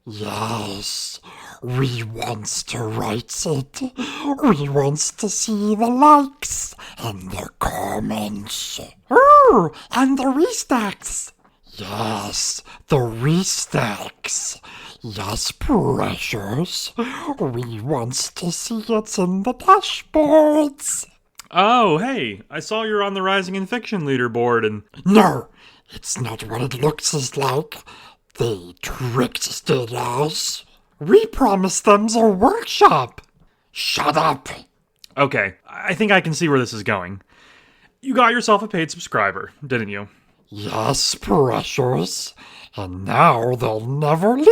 Yes, we wants to write it. We wants to see the likes and the comments. Oh, and the restacks. Yes, the restacks. Yes, precious. We wants to see it in the dashboards. Oh, hey, I saw you're on the Rising in Fiction leaderboard and... No, it's not what it looks like. They tricked us. We promised them a workshop. Shut up. Okay, I think I can see where this is going. You got yourself a paid subscriber, didn't you? Yes, precious. And now they'll never leave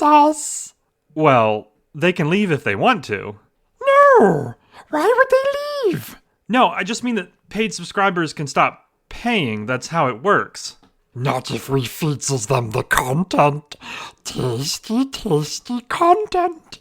us. Well, they can leave if they want to. No, why would they leave? No, I just mean that paid subscribers can stop paying. That's how it works. Not if we feeds them the content. Tasty, tasty content.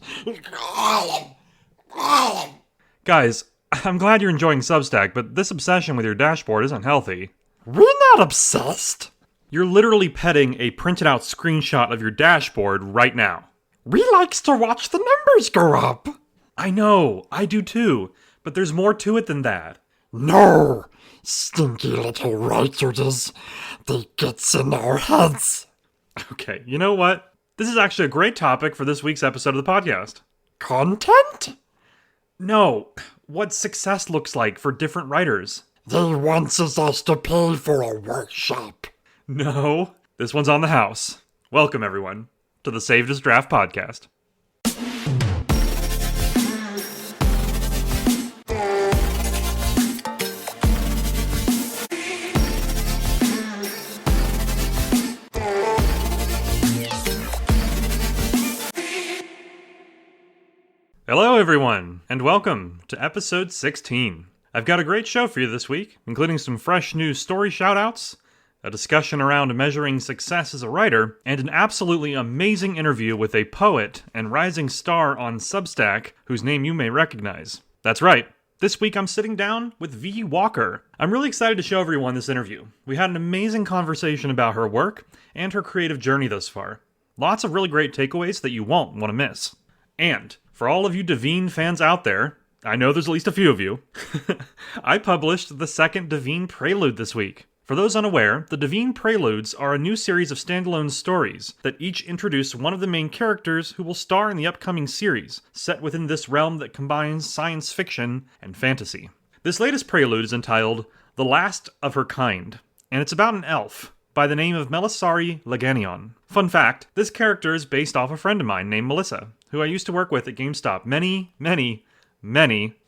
Guys, I'm glad you're enjoying Substack, but this obsession with your dashboard isn't healthy. We're not obsessed. You're literally petting a printed out screenshot of your dashboard right now. We likes to watch the numbers go up. I know, I do too, but there's more to it than that. No, stinky little writers. They gets in our heads. Okay, you know what? This is actually a great topic for this week's episode of the podcast. Content? No, what success looks like for different writers. They wants us to pay for a workshop. No, this one's on the house. Welcome, everyone, to the Saved as Draft podcast. Hello, everyone, and welcome to episode 16. I've got a great show for you this week, including some fresh new story shoutouts, a discussion around measuring success as a writer, and an absolutely amazing interview with a poet and rising star on Substack whose name you may recognize. That's right. This week I'm sitting down with V. Walker. I'm really excited to show everyone this interview. We had an amazing conversation about her work and her creative journey thus far. Lots of really great takeaways that you won't want to miss. And for all of you Devine fans out there, I know there's at least a few of you, I published the second Devine Prelude this week. For those unaware, the Devine Preludes are a new series of standalone stories that each introduce one of the main characters who will star in the upcoming series, set within this realm that combines science fiction and fantasy. This latest prelude is entitled The Last of Her Kind, and it's about an elf by the name of Melisari Leganion. Fun fact, this character is based off a friend of mine named Melissa, who I used to work with at GameStop many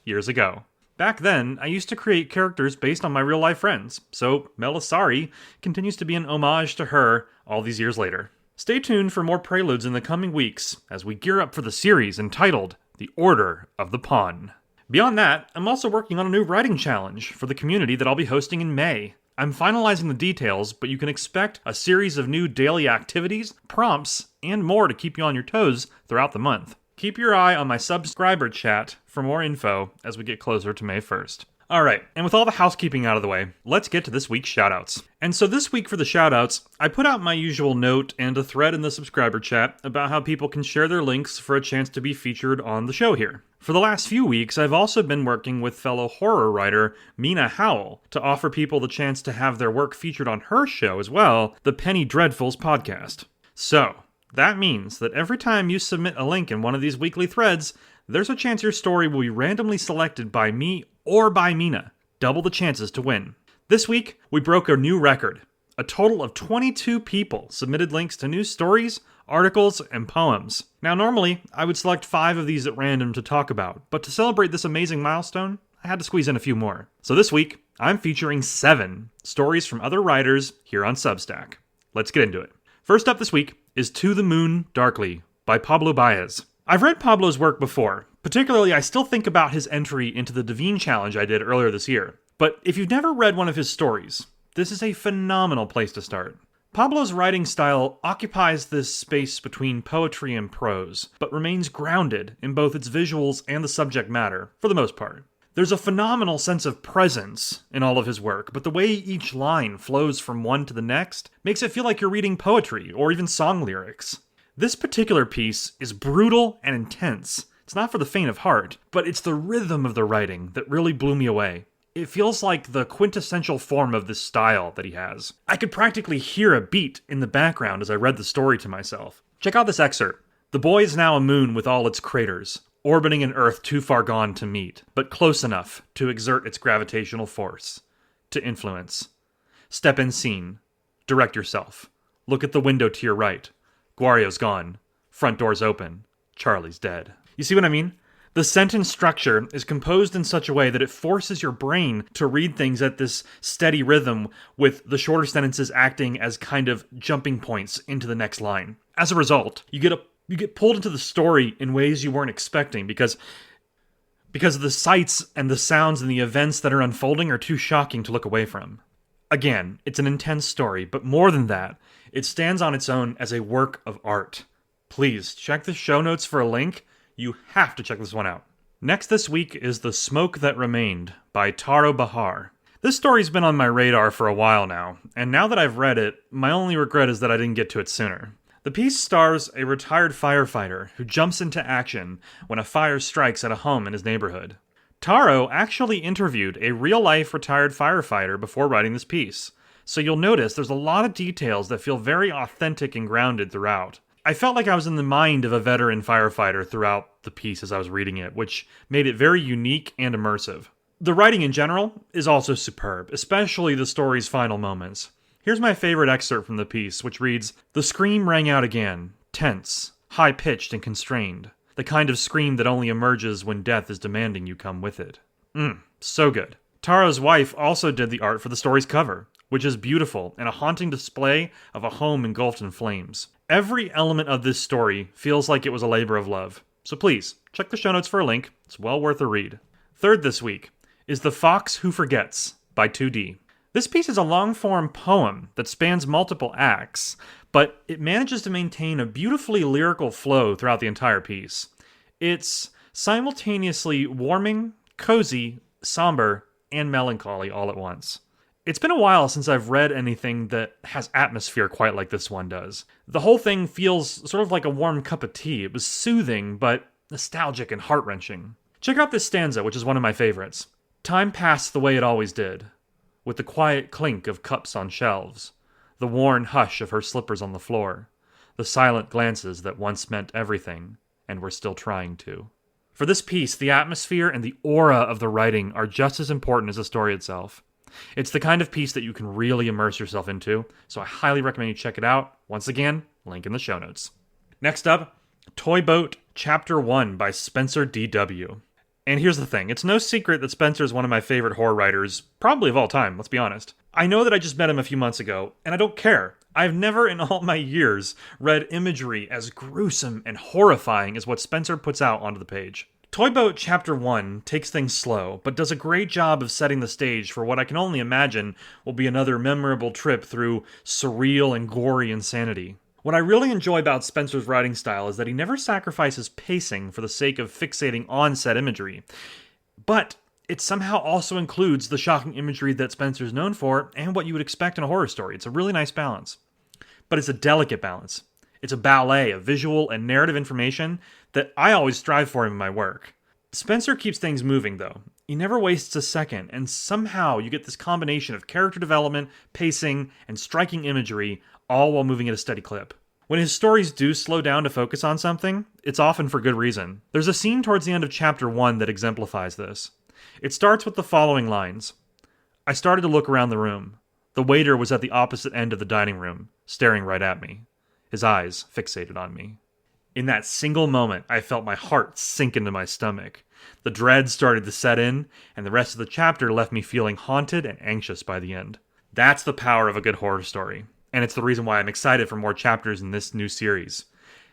years ago. Back then, I used to create characters based on my real-life friends, so Melisari continues to be an homage to her all these years later. Stay tuned for more preludes in the coming weeks as we gear up for the series entitled The Order of the Pawn. Beyond that, I'm also working on a new writing challenge for the community that I'll be hosting in May. I'm finalizing the details, but you can expect a series of new daily activities, prompts, and more to keep you on your toes throughout the month. Keep your eye on my subscriber chat for more info as we get closer to May 1st. Alright, and with all the housekeeping out of the way, let's get to this week's shoutouts. And so this week for the shoutouts, I put out my usual note and a thread in the subscriber chat about how people can share their links for a chance to be featured on the show here. For the last few weeks, I've also been working with fellow horror writer Mina Howell to offer people the chance to have their work featured on her show as well, the Penny Dreadfuls podcast. So, that means that every time you submit a link in one of these weekly threads, there's a chance your story will be randomly selected by me or by Mina. Double the chances to win. This week, we broke a new record. A total of 22 people submitted links to new stories, articles, and poems. Now normally, I would select 5 of these at random to talk about, but to celebrate this amazing milestone, I had to squeeze in a few more. So this week, I'm featuring 7 stories from other writers here on Substack. Let's get into it. First up this week is To the Moon Darkly by Pablo Baez. I've read Pablo's work before. Particularly, I still think about his entry into the Devine Challenge I did earlier this year. But if you've never read one of his stories, this is a phenomenal place to start. Pablo's writing style occupies this space between poetry and prose, but remains grounded in both its visuals and the subject matter, for the most part. There's a phenomenal sense of presence in all of his work, but the way each line flows from one to the next makes it feel like you're reading poetry or even song lyrics. This particular piece is brutal and intense. It's not for the faint of heart, but it's the rhythm of the writing that really blew me away. It feels like the quintessential form of this style that he has. I could practically hear a beat in the background as I read the story to myself. Check out this excerpt. The boy is now a moon with all its craters, orbiting an Earth too far gone to meet, but close enough to exert its gravitational force, to influence. Step in scene. Direct yourself. Look at the window to your right. Guario's gone. Front door's open. Charlie's dead. You see what I mean? The sentence structure is composed in such a way that it forces your brain to read things at this steady rhythm, with the shorter sentences acting as kind of jumping points into the next line. As a result, you get pulled into the story in ways you weren't expecting because the sights and the sounds and the events that are unfolding are too shocking to look away from. Again, it's an intense story, but more than that, it stands on its own as a work of art. Please, check the show notes for a link. You have to check this one out. Next this week is The Smoke That Remained by Taro Bahar. This story's been on my radar for a while now, and now that I've read it, my only regret is that I didn't get to it sooner. The piece stars a retired firefighter who jumps into action when a fire strikes at a home in his neighborhood. Taro actually interviewed a real-life retired firefighter before writing this piece, so you'll notice there's a lot of details that feel very authentic and grounded throughout. I felt like I was in the mind of a veteran firefighter throughout the piece as I was reading it, which made it very unique and immersive. The writing in general is also superb, especially the story's final moments. Here's my favorite excerpt from the piece, which reads, "The scream rang out again, tense, high-pitched and constrained. The kind of scream that only emerges when death is demanding you come with it." So good. Taro's wife also did the art for the story's cover, which is beautiful and a haunting display of a home engulfed in flames. Every element of this story feels like it was a labor of love. So please, check the show notes for a link. It's well worth a read. Third this week is The Fox Who Forgets by 2D. This piece is a long-form poem that spans multiple acts, but it manages to maintain a beautifully lyrical flow throughout the entire piece. It's simultaneously warming, cozy, somber, and melancholy all at once. It's been a while since I've read anything that has atmosphere quite like this one does. The whole thing feels sort of like a warm cup of tea. It was soothing, but nostalgic and heart-wrenching. Check out this stanza, which is one of my favorites. "Time passed the way it always did, with the quiet clink of cups on shelves, the worn hush of her slippers on the floor, the silent glances that once meant everything, and were still trying to." For this piece, the atmosphere and the aura of the writing are just as important as the story itself. It's the kind of piece that you can really immerse yourself into, so I highly recommend you check it out. Once again, link in the show notes. Next up, Toy Boat Chapter 1 by Spencer D.W. And here's the thing, it's no secret that Spencer is one of my favorite horror writers, probably of all time, let's be honest. I know that I just met him a few months ago, and I don't care. I've never in all my years read imagery as gruesome and horrifying as what Spencer puts out onto the page. Toy Boat Chapter 1 takes things slow, but does a great job of setting the stage for what I can only imagine will be another memorable trip through surreal and gory insanity. What I really enjoy about Spencer's writing style is that he never sacrifices pacing for the sake of fixating on set imagery, but it somehow also includes the shocking imagery that Spencer's known for and what you would expect in a horror story. It's a really nice balance. But it's a delicate balance. It's a ballet of visual and narrative information that I always strive for in my work. Spencer keeps things moving, though. He never wastes a second, and somehow you get this combination of character development, pacing, and striking imagery, all while moving at a steady clip. When his stories do slow down to focus on something, it's often for good reason. There's a scene towards the end of Chapter 1 that exemplifies this. It starts with the following lines. "I started to look around the room. The waiter was at the opposite end of the dining room, staring right at me. His eyes fixated on me. In that single moment, I felt my heart sink into my stomach. The dread started to set in, and the rest of the chapter left me feeling haunted and anxious by the end." That's the power of a good horror story, and it's the reason why I'm excited for more chapters in this new series.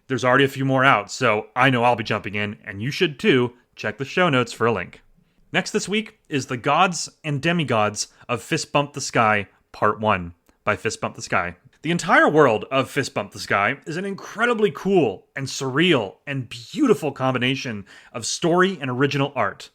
There's already a few more out, so I know I'll be jumping in, and you should too. Check the show notes for a link. Next this week is The Gods and Demigods of Fist Bump the Sky, Part 1 by Fist Bump the Sky. The entire world of Fist Bump the Sky is an incredibly cool and surreal and beautiful combination of story and original art.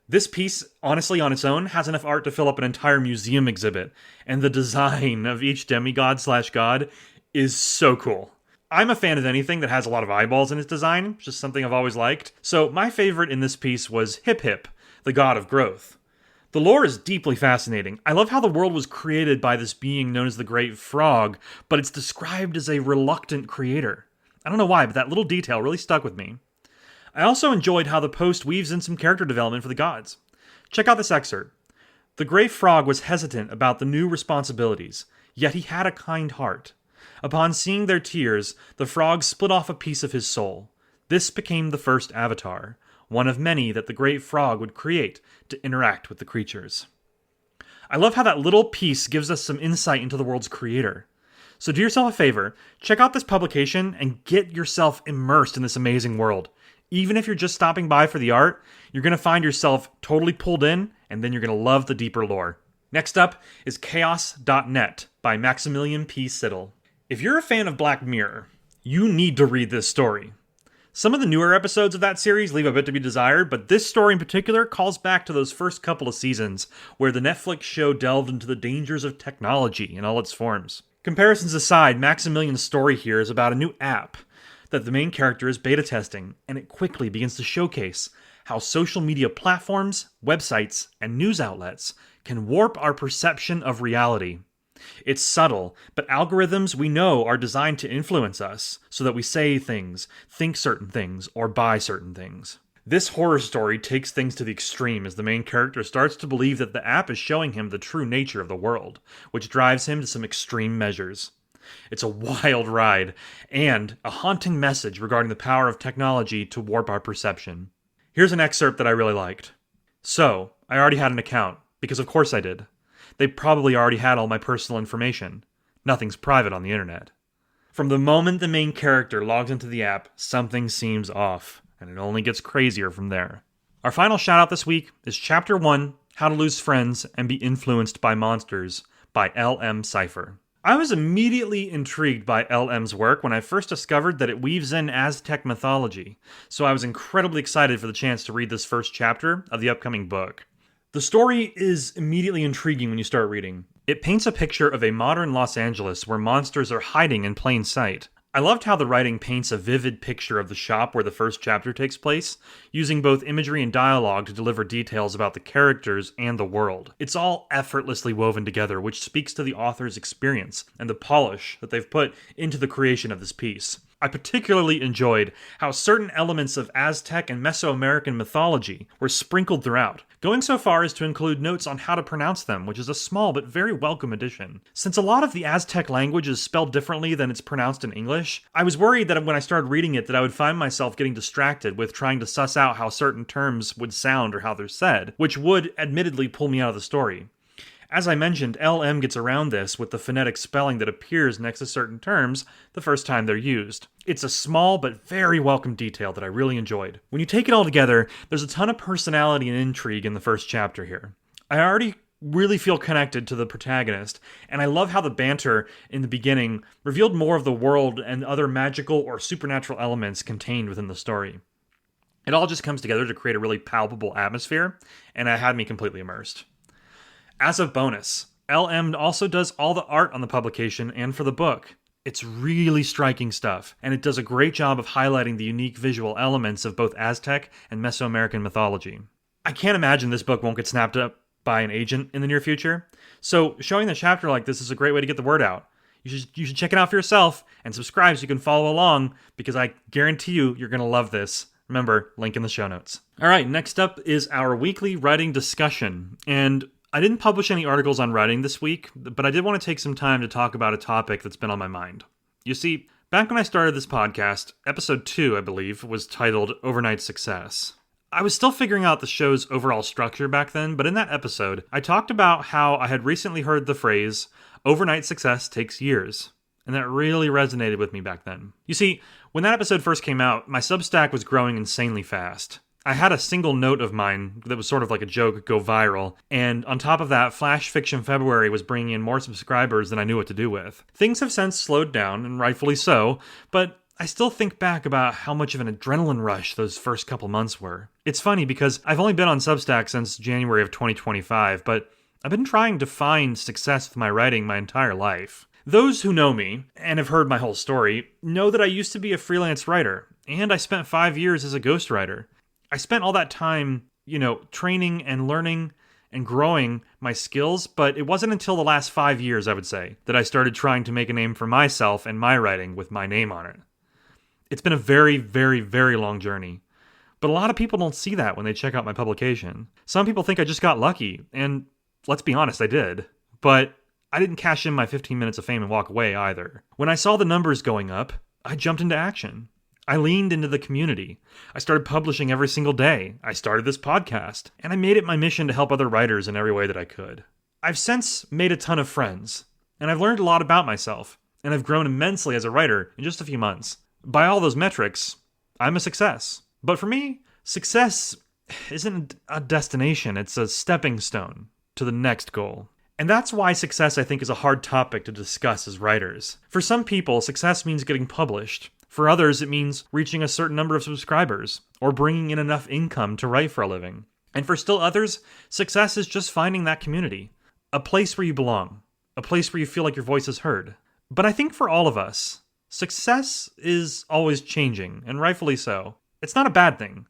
This piece, honestly, on its own, has enough art to fill up an entire museum exhibit, and the design of each demigod/god is so cool. I'm a fan of anything that has a lot of eyeballs in its design, it's just something I've always liked. So my favorite in this piece was Hip Hip, the god of growth. The lore is deeply fascinating. I love how the world was created by this being known as the Great Frog, but it's described as a reluctant creator. I don't know why, but that little detail really stuck with me. I also enjoyed how the post weaves in some character development for the gods. Check out this excerpt. The Great Frog was hesitant about the new responsibilities, yet he had a kind heart. Upon seeing their tears, the frog split off a piece of his soul. This became the first avatar, one of many that the Great Frog would create to interact with the creatures. I love how that little piece gives us some insight into the world's creator. So do yourself a favor, check out this publication and get yourself immersed in this amazing world. Even if you're just stopping by for the art, you're going to find yourself totally pulled in, and then you're going to love the deeper lore. Next up is Chaos.net by Maximilian P. Siddle. If you're a fan of Black Mirror, you need to read this story. Some of the newer episodes of that series leave a bit to be desired, but this story in particular calls back to those first couple of seasons, where the Netflix show delved into the dangers of technology in all its forms. Comparisons aside, Maximilian's story here is about a new app that the main character is beta testing, and it quickly begins to showcase how social media platforms, websites, and news outlets can warp our perception of reality. It's subtle, but algorithms we know are designed to influence us so that we say things, think certain things, or buy certain things. This horror story takes things to the extreme as the main character starts to believe that the app is showing him the true nature of the world, which drives him to some extreme measures. It's a wild ride, and a haunting message regarding the power of technology to warp our perception. Here's an excerpt that I really liked. So, I already had an account, because of course I did. They probably already had all my personal information. Nothing's private on the internet. From the moment the main character logs into the app, something seems off, and it only gets crazier from there. Our final shout out this week is Chapter 1, How to Lose Friends and Be Influenced by Monsters by L.M. Cypher. I was immediately intrigued by L.M.'s work when I first discovered that it weaves in Aztec mythology, so I was incredibly excited for the chance to read this first chapter of the upcoming book. The story is immediately intriguing when you start reading. It paints a picture of a modern Los Angeles where monsters are hiding in plain sight. I loved how the writing paints a vivid picture of the shop where the first chapter takes place, using both imagery and dialogue to deliver details about the characters and the world. It's all effortlessly woven together, which speaks to the author's experience and the polish that they've put into the creation of this piece. I particularly enjoyed how certain elements of Aztec and Mesoamerican mythology were sprinkled throughout, going so far as to include notes on how to pronounce them, which is a small but very welcome addition. Since a lot of the Aztec language is spelled differently than it's pronounced in English, I was worried that when I started reading it that I would find myself getting distracted with trying to suss out how certain terms would sound or how they're said, which would admittedly pull me out of the story. As I mentioned, LM gets around this with the phonetic spelling that appears next to certain terms the first time they're used. It's a small but very welcome detail that I really enjoyed. When you take it all together, there's a ton of personality and intrigue in the first chapter here. I already really feel connected to the protagonist, and I love how the banter in the beginning revealed more of the world and other magical or supernatural elements contained within the story. It all just comes together to create a really palpable atmosphere, and it had me completely immersed. As a bonus, LM also does all the art on the publication and for the book. It's really striking stuff, and it does a great job of highlighting the unique visual elements of both Aztec and Mesoamerican mythology. I can't imagine this book won't get snapped up by an agent in the near future, so showing the chapter like this is a great way to get the word out. You should check it out for yourself, and subscribe so you can follow along, because I guarantee you're going to love this. Remember, link in the show notes. Alright, next up is our weekly writing discussion, and I didn't publish any articles on writing this week, but I did want to take some time to talk about a topic that's been on my mind. You see, back when I started this podcast, episode 2, I believe, was titled Overnight Success. I was still figuring out the show's overall structure back then, but in that episode, I talked about how I had recently heard the phrase, overnight success takes years, and that really resonated with me back then. You see, when that episode first came out, my Substack was growing insanely fast. I had a single note of mine that was sort of like a joke go viral, and on top of that, Flash Fiction February was bringing in more subscribers than I knew what to do with. Things have since slowed down, and rightfully so, but I still think back about how much of an adrenaline rush those first couple months were. It's funny because I've only been on Substack since January of 2025, but I've been trying to find success with my writing my entire life. Those who know me, and have heard my whole story, know that I used to be a freelance writer, and I spent 5 years as a ghostwriter. I spent all that time, training and learning and growing my skills, but it wasn't until the last 5 years, I would say, that I started trying to make a name for myself and my writing with my name on it. It's been a very, very, very long journey. But a lot of people don't see that when they check out my publication. Some people think I just got lucky, and let's be honest, I did. But I didn't cash in my 15 minutes of fame and walk away either. When I saw the numbers going up, I jumped into action. I leaned into the community. I started publishing every single day. I started this podcast, and I made it my mission to help other writers in every way that I could. I've since made a ton of friends, and I've learned a lot about myself, and I've grown immensely as a writer in just a few months. By all those metrics, I'm a success. But for me, success isn't a destination, it's a stepping stone to the next goal. And that's why success, I think, is a hard topic to discuss as writers. For some people, success means getting published. For others, it means reaching a certain number of subscribers, or bringing in enough income to write for a living. And for still others, success is just finding that community. A place where you belong. A place where you feel like your voice is heard. But I think for all of us, success is always changing, and rightfully so. It's not a bad thing.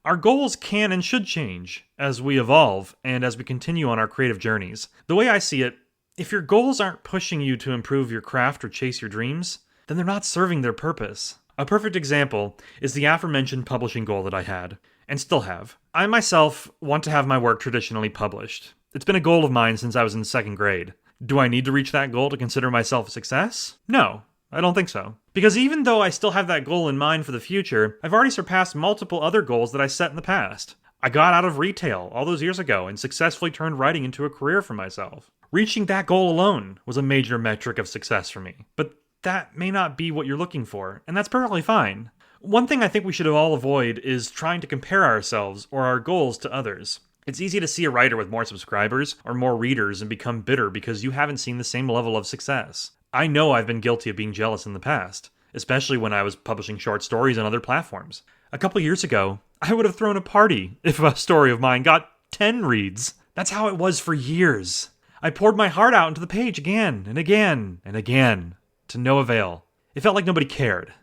Our goals can and should change as we evolve and as we continue on our creative journeys. The way I see it, if your goals aren't pushing you to improve your craft or chase your dreams, then they're not serving their purpose. A perfect example is the aforementioned publishing goal that I had, and still have. I myself want to have my work traditionally published. It's been a goal of mine since I was in 2nd grade. Do I need to reach that goal to consider myself a success? No, I don't think so. Because even though I still have that goal in mind for the future, I've already surpassed multiple other goals that I set in the past. I got out of retail all those years ago and successfully turned writing into a career for myself. Reaching that goal alone was a major metric of success for me. But that may not be what you're looking for, and that's perfectly fine. One thing I think we should all avoid is trying to compare ourselves or our goals to others. It's easy to see a writer with more subscribers or more readers and become bitter because you haven't seen the same level of success. I know I've been guilty of being jealous in the past, especially when I was publishing short stories on other platforms. A couple years ago, I would have thrown a party if a story of mine got 10 reads. That's how it was for years. I poured my heart out into the page again and again and again, to no avail. It felt like nobody cared.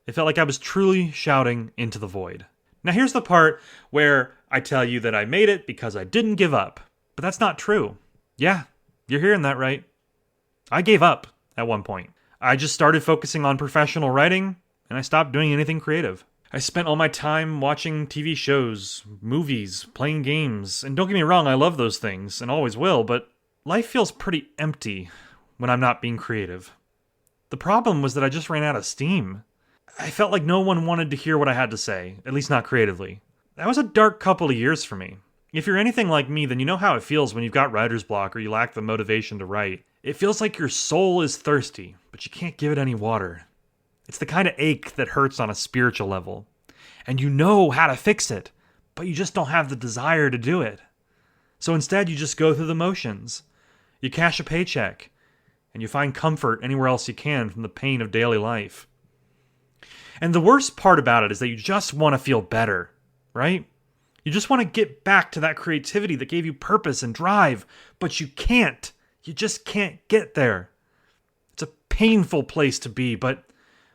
It felt like I was truly shouting into the void. Now here's the part where I tell you that I made it because I didn't give up. But that's not true. Yeah, you're hearing that right. I gave up at one point. I just started focusing on professional writing, and I stopped doing anything creative. I spent all my time watching TV shows, movies, playing games, and don't get me wrong, I love those things, and always will, but life feels pretty empty when I'm not being creative. The problem was that I just ran out of steam. I felt like no one wanted to hear what I had to say, at least not creatively. That was a dark couple of years for me. If you're anything like me, then you know how it feels when you've got writer's block or you lack the motivation to write. It feels like your soul is thirsty, but you can't give it any water. It's the kind of ache that hurts on a spiritual level. And you know how to fix it, but you just don't have the desire to do it. So instead, you just go through the motions. You cash a paycheck, and you find comfort anywhere else you can from the pain of daily life. And the worst part about it is that you just want to feel better, right? You just want to get back to that creativity that gave you purpose and drive, but you can't. You just can't get there. It's a painful place to be, but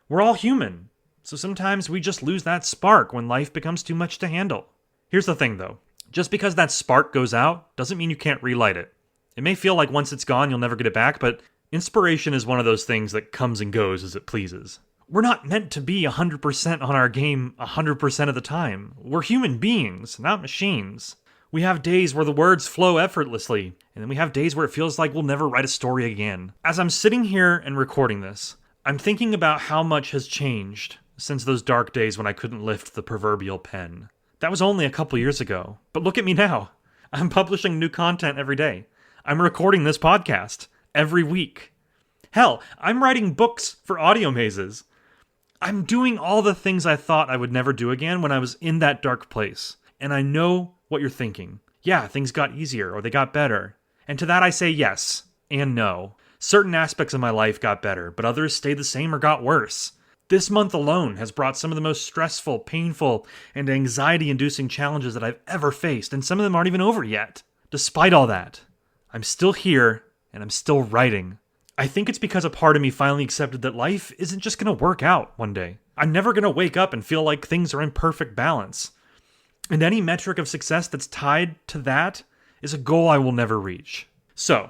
we're all human. So sometimes we just lose that spark when life becomes too much to handle. Here's the thing though. Just because that spark goes out doesn't mean you can't relight it. It may feel like once it's gone, you'll never get it back, but inspiration is one of those things that comes and goes as it pleases. We're not meant to be 100% on our game 100% of the time. We're human beings, not machines. We have days where the words flow effortlessly, and then we have days where it feels like we'll never write a story again. As I'm sitting here and recording this, I'm thinking about how much has changed since those dark days when I couldn't lift the proverbial pen. That was only a couple years ago, but look at me now. I'm publishing new content every day. I'm recording this podcast every week. Hell, I'm writing books for Audio Mazes. I'm doing all the things I thought I would never do again when I was in that dark place. And I know what you're thinking. Yeah, things got easier or they got better. And to that I say yes and no. Certain aspects of my life got better, but others stayed the same or got worse. This month alone has brought some of the most stressful, painful, and anxiety-inducing challenges that I've ever faced, and some of them aren't even over yet. Despite all that, I'm still here and I'm still writing. I think it's because a part of me finally accepted that life isn't just going to work out one day. I'm never going to wake up and feel like things are in perfect balance. And any metric of success that's tied to that is a goal I will never reach. So,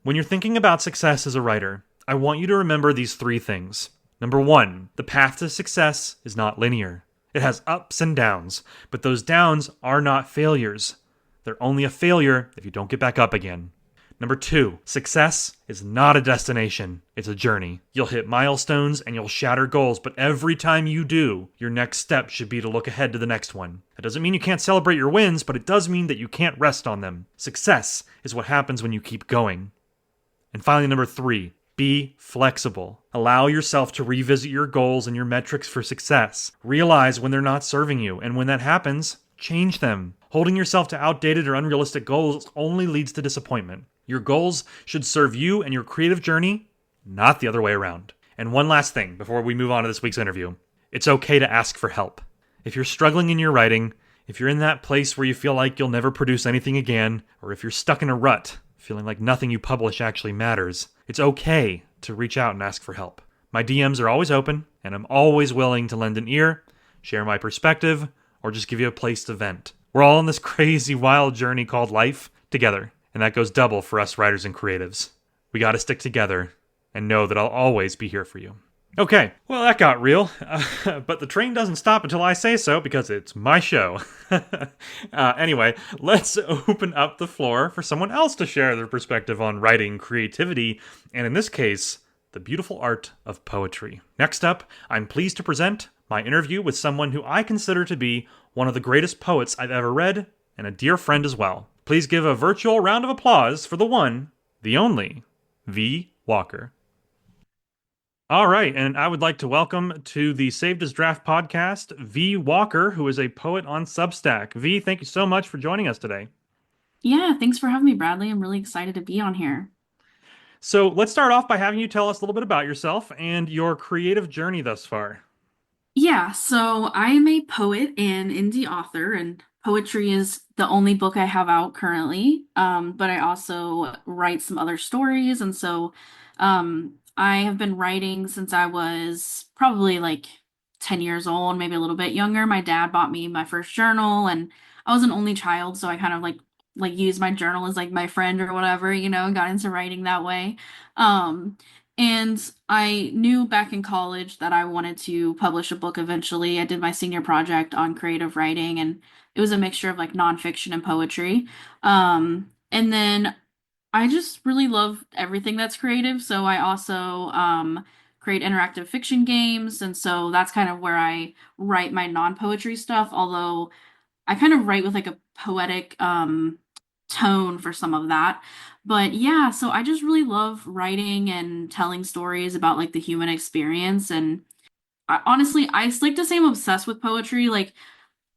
when you're thinking about success as a writer, I want you to remember these three things. Number one, the path to success is not linear. It has ups and downs, but those downs are not failures. They're only a failure if you don't get back up again. Number two, success is not a destination, it's a journey. You'll hit milestones and you'll shatter goals, but every time you do, your next step should be to look ahead to the next one. That doesn't mean you can't celebrate your wins, but it does mean that you can't rest on them. Success is what happens when you keep going. And finally, number three, be flexible. Allow yourself to revisit your goals and your metrics for success. Realize when they're not serving you, and when that happens, change them. Holding yourself to outdated or unrealistic goals only leads to disappointment. Your goals should serve you and your creative journey, not the other way around. And one last thing before we move on to this week's interview. It's okay to ask for help. If you're struggling in your writing, if you're in that place where you feel like you'll never produce anything again, or if you're stuck in a rut, feeling like nothing you publish actually matters, it's okay to reach out and ask for help. My DMs are always open, and I'm always willing to lend an ear, share my perspective, or just give you a place to vent. We're all on this crazy, wild journey called life together. And that goes double for us writers and creatives. We gotta stick together and know that I'll always be here for you. Okay, well, that got real. But the train doesn't stop until I say so because it's my show. Anyway, let's open up the floor for someone else to share their perspective on writing, creativity, and in this case, the beautiful art of poetry. Next up, I'm pleased to present my interview with someone who I consider to be one of the greatest poets I've ever read and a dear friend as well. Please give a virtual round of applause for the one, the only, V. Walker. All right, and I would like to welcome to the Saved as Draft podcast, V. Walker, who is a poet on Substack. V, thank you so much for joining us today. Yeah, thanks for having me, Bradley. I'm really excited to be on here. So let's start off by having you tell us a little bit about yourself and your creative journey thus far. Yeah, so I am a poet and indie author, and poetry is the only book I have out currently. But I also write some other stories, and so I have been writing since I was probably like 10 years old, maybe a little bit younger. My dad bought me my first journal, and I was an only child, so I kind of like used my journal as like my friend or whatever, and got into writing that way. Um, And I knew back in college that I wanted to publish a book eventually. I did my senior project on creative writing, and it was a mixture of like nonfiction and poetry. And then I just really love everything that's creative. So I also create interactive fiction games. And so that's kind of where I write my non-poetry stuff, although I kind of write with like a poetic tone for some of that. But yeah, so I just really love writing and telling stories about like the human experience. And honestly, I like to say I'm obsessed with poetry. Like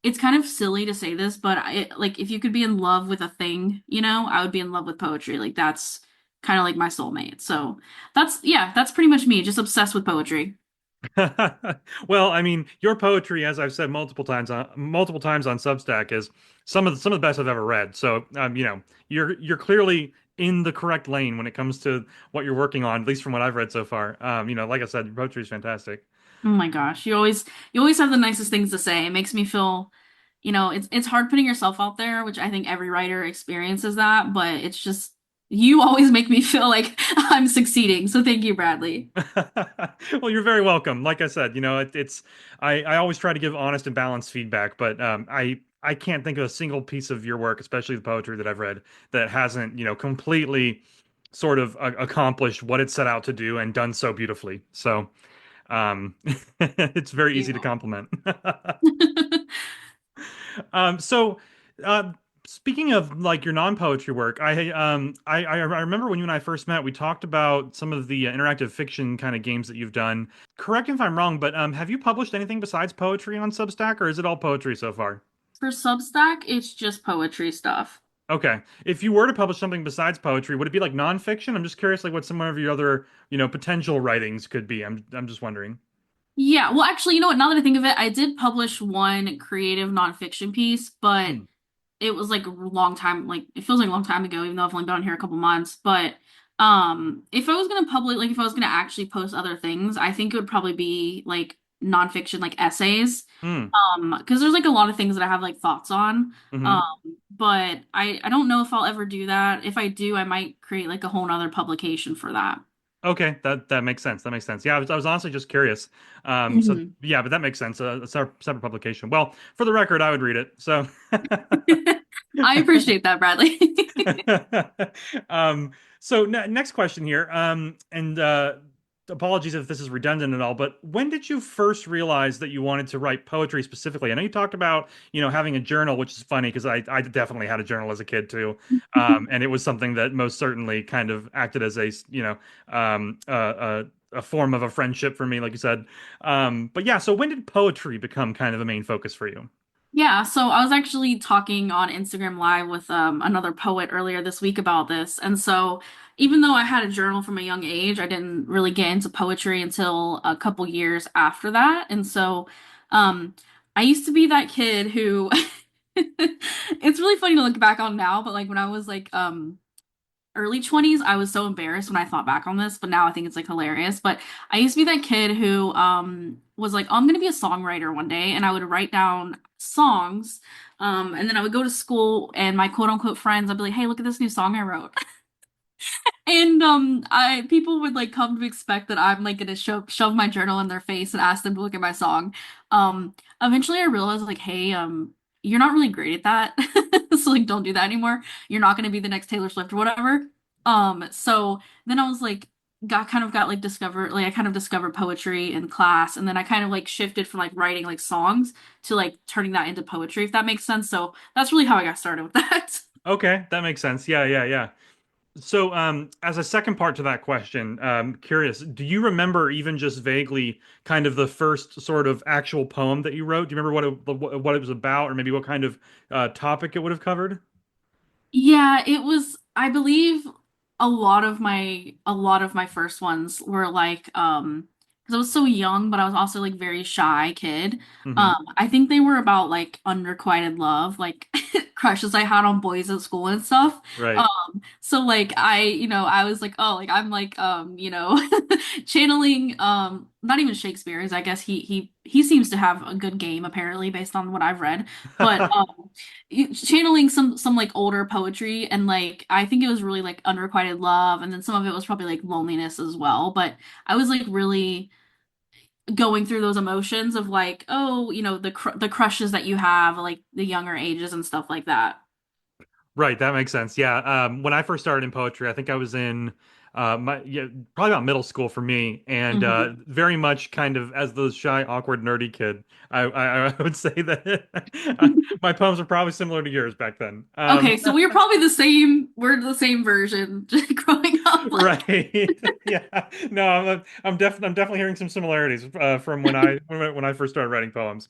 it's kind of silly to say this, but like if you could be in love with a thing, I would be in love with poetry. Like that's kind of like my soulmate. So that's pretty much me, just obsessed with poetry. Well, I mean, your poetry, as I've said multiple times on Substack, is some of the best I've ever read. So, you're clearly in the correct lane when it comes to what you're working on, at least from what I've read so far. Like I said, your poetry is fantastic. Oh my gosh, you always have the nicest things to say. It makes me feel, it's hard putting yourself out there, which I think every writer experiences that, but it's just you always make me feel like I'm succeeding. So thank you, Bradley. Well, you're very welcome. Like I said, I always try to give honest and balanced feedback, but I can't think of a single piece of your work, especially the poetry that I've read, that hasn't completely sort of accomplished what it set out to do and done so beautifully. So it's very easy to You. compliment. So, speaking of like your non-poetry work, I remember when you and I first met, we talked about some of the interactive fiction kind of games that you've done. Correct me if I'm wrong, but have you published anything besides poetry on Substack, or is it all poetry so far? For Substack, it's just poetry stuff. Okay. If you were to publish something besides poetry, would it be like nonfiction? I'm just curious, like what some of your other, potential writings could be. I'm just wondering. Yeah, well, actually, you know what? Now that I think of it, I did publish one creative nonfiction piece, but Hmm. it was like a long time, like it feels like a long time ago, even though I've only been on here a couple months. But If I was gonna like if I was gonna actually post other things, I think it would probably be like nonfiction, like essays. Hmm. Because there's like a lot of things that I have like thoughts on. Mm-hmm. But I don't know if I'll ever do that. If I do, I might create like a whole nother publication for that. Okay, that makes sense. That makes sense. Yeah, I was honestly just curious. So Mhm. yeah, but that makes sense. A separate publication. Well, for the record, I would read it. So, I appreciate that, Bradley. um, so next question here. And apologies if this is redundant at all, but when did you first realize that you wanted to write poetry specifically? I know you talked about, having a journal, which is funny because I definitely had a journal as a kid too. And it was something that most certainly kind of acted as a form of a friendship for me, like you said. But yeah, so when did poetry become kind of a main focus for you? Yeah, so I was actually talking on Instagram Live with another poet earlier this week about this. And so even though I had a journal from a young age, I didn't really get into poetry until a couple years after that. And so um I used to be that kid who it's really funny to look back on now, but like when I was like early 20s, I was so embarrassed when I thought back on this, but now I think it's like hilarious. But I used to be that kid who was like, oh, I'm gonna be a songwriter one day, and I would write down songs. And then I would go to school and my quote unquote friends, I'd be like, hey, look at this new song I wrote. And I people would like come to expect that I'm like gonna shove my journal in their face and ask them to look at my song. Eventually I realized like, hey, you're not really great at that. So like don't do that anymore. You're not gonna be the next Taylor Swift or whatever. So then I was like got like discovered like I kind of discovered poetry in class, and then I kind of like shifted from like writing like songs to like turning that into poetry, if that makes sense. So that's really how I got started with that. Okay, that makes sense. Yeah, yeah, yeah. So, as a second part to that question, curious, do you remember even just vaguely kind of the first sort of actual poem that you wrote? Do you remember what it was about, or maybe what kind of topic it would have covered? Yeah, it was, I believe a lot of my first ones were like because I was so young, but I was also like very shy kid. Hmm. I think they were about like unrequited love, like crushes I had on boys at school and stuff. Right. So like I was like, oh, like I'm like channeling not even Shakespeare's. I guess he seems to have a good game apparently based on what I've read. But channeling some like older poetry, and like I think it was really like unrequited love, and then some of it was probably like loneliness as well. But I was like really going through those emotions of like, oh, the crushes that you have like the younger ages and stuff like that. Right, that makes sense. Yeah. When I first started in poetry, I think I was in probably about middle school for me, and Mhm. very much kind of as the shy, awkward, nerdy kid. I would say that my poems are probably similar to yours back then. Okay, so we're the same version growing up Right. Yeah. No, I'm definitely hearing some similarities from when I first started writing poems.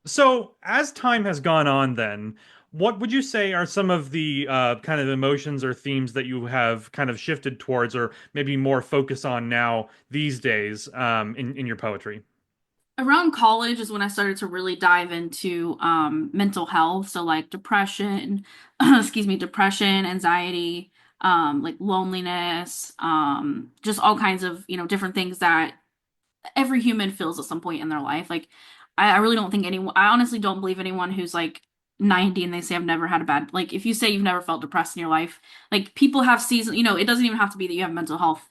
So, as time has gone on, then, what would you say are some of the kind of emotions or themes that you have kind of shifted towards, or maybe more focus on now these days in your poetry? around college is when I started to really dive into mental health. So like depression, excuse me, depression, anxiety, like loneliness, just all kinds of, different things that every human feels at some point in their life. Like I really don't think anyone I honestly don't believe anyone who's like 90 and they say I've never had a bad like if you say you've never felt depressed in your life, like people have season, it doesn't even have to be that you have mental health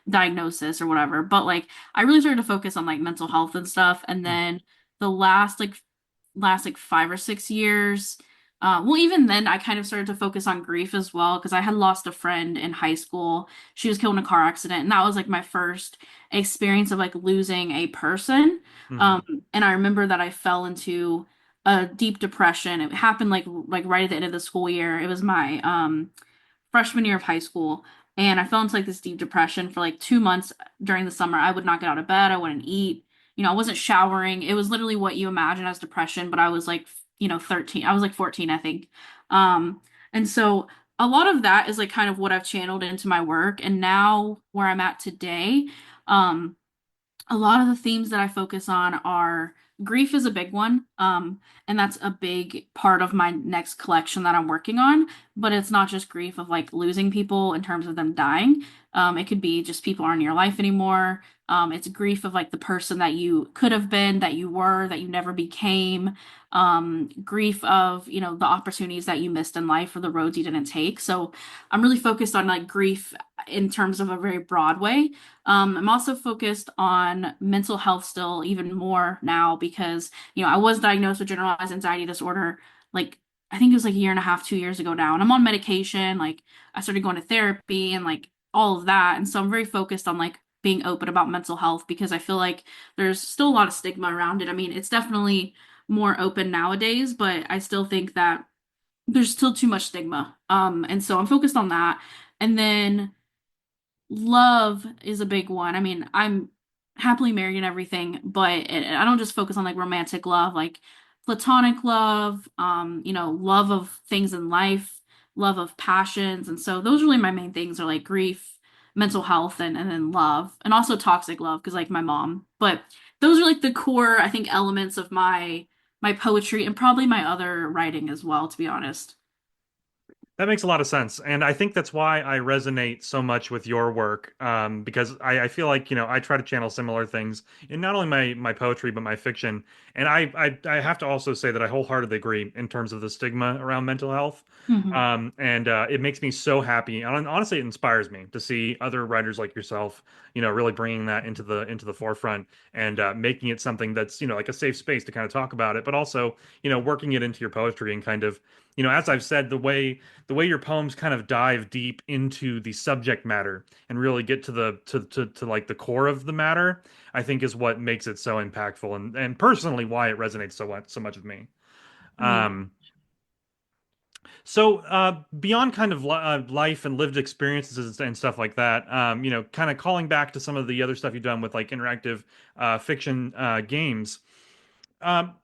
diagnosis or whatever. But like I really started to focus on like mental health and stuff. And then the last like 5 or 6 years. Well, even then, I kind of started to focus on grief as well because I had lost a friend in high school. She was killed in a car accident, and that was like my first experience of like losing a person. Hmm. Um, and I remember that I fell into a deep depression. It happened like right at the end of the school year. It was my freshman year of high school, and I fell into like this deep depression for like 2 months during the summer. I would not get out of bed. I wouldn't eat. I wasn't showering. It was literally what you imagine as depression, but I was like, 13. I was like 14, I think. And so a lot of that is like kind of what I've channeled into my work. And now where I'm at today, um, a lot of the themes that I focus on are grief is a big one. And that's a big part of my next collection that I'm working on. But it's not just grief of like losing people in terms of them dying. It could be just people aren't in your life anymore. It's grief of like the person that you could have been, that you were, that you never became. Grief of, the opportunities that you missed in life or the roads you didn't take. So I'm really focused on like grief in terms of a very broad way. I'm also focused on mental health still even more now because, I was diagnosed with generalized anxiety disorder like I think it was like a year and a half, 2 years ago now. And I'm on medication. Like I started going to therapy and like all of that. And so I'm very focused on like being open about mental health because I feel like there's still a lot of stigma around it. I mean, it's definitely more open nowadays, but I still think that there's still too much stigma. And so I'm focused on that. And then love is a big one. I mean, I'm happily married and everything, but I don't just focus on like romantic love, like platonic love, love of things in life, love of passions. And so those are really my main things are like grief, mental health, and then love, and also toxic love, because like my mom. But those are like the core, I think, elements of my poetry and probably my other writing as well, to be honest. That makes a lot of sense. And I think that's why I resonate so much with your work, because I feel like, I try to channel similar things in not only my poetry, but my fiction. And I have to also say that I wholeheartedly agree in terms of the stigma around mental health. Hmm. And it makes me so happy. And honestly, it inspires me to see other writers like yourself, really bringing that into the forefront and making it something that's, like a safe space to kind of talk about it, but also, working it into your poetry and kind of, as I've said, the way your poems kind of dive deep into the subject matter and really get to the to like the core of the matter, I think is what makes it so impactful and personally why it resonates so much with me. Yeah. Um, so beyond kind of life and lived experiences and stuff like that, kind of calling back to some of the other stuff you've done with like interactive fiction games. Um,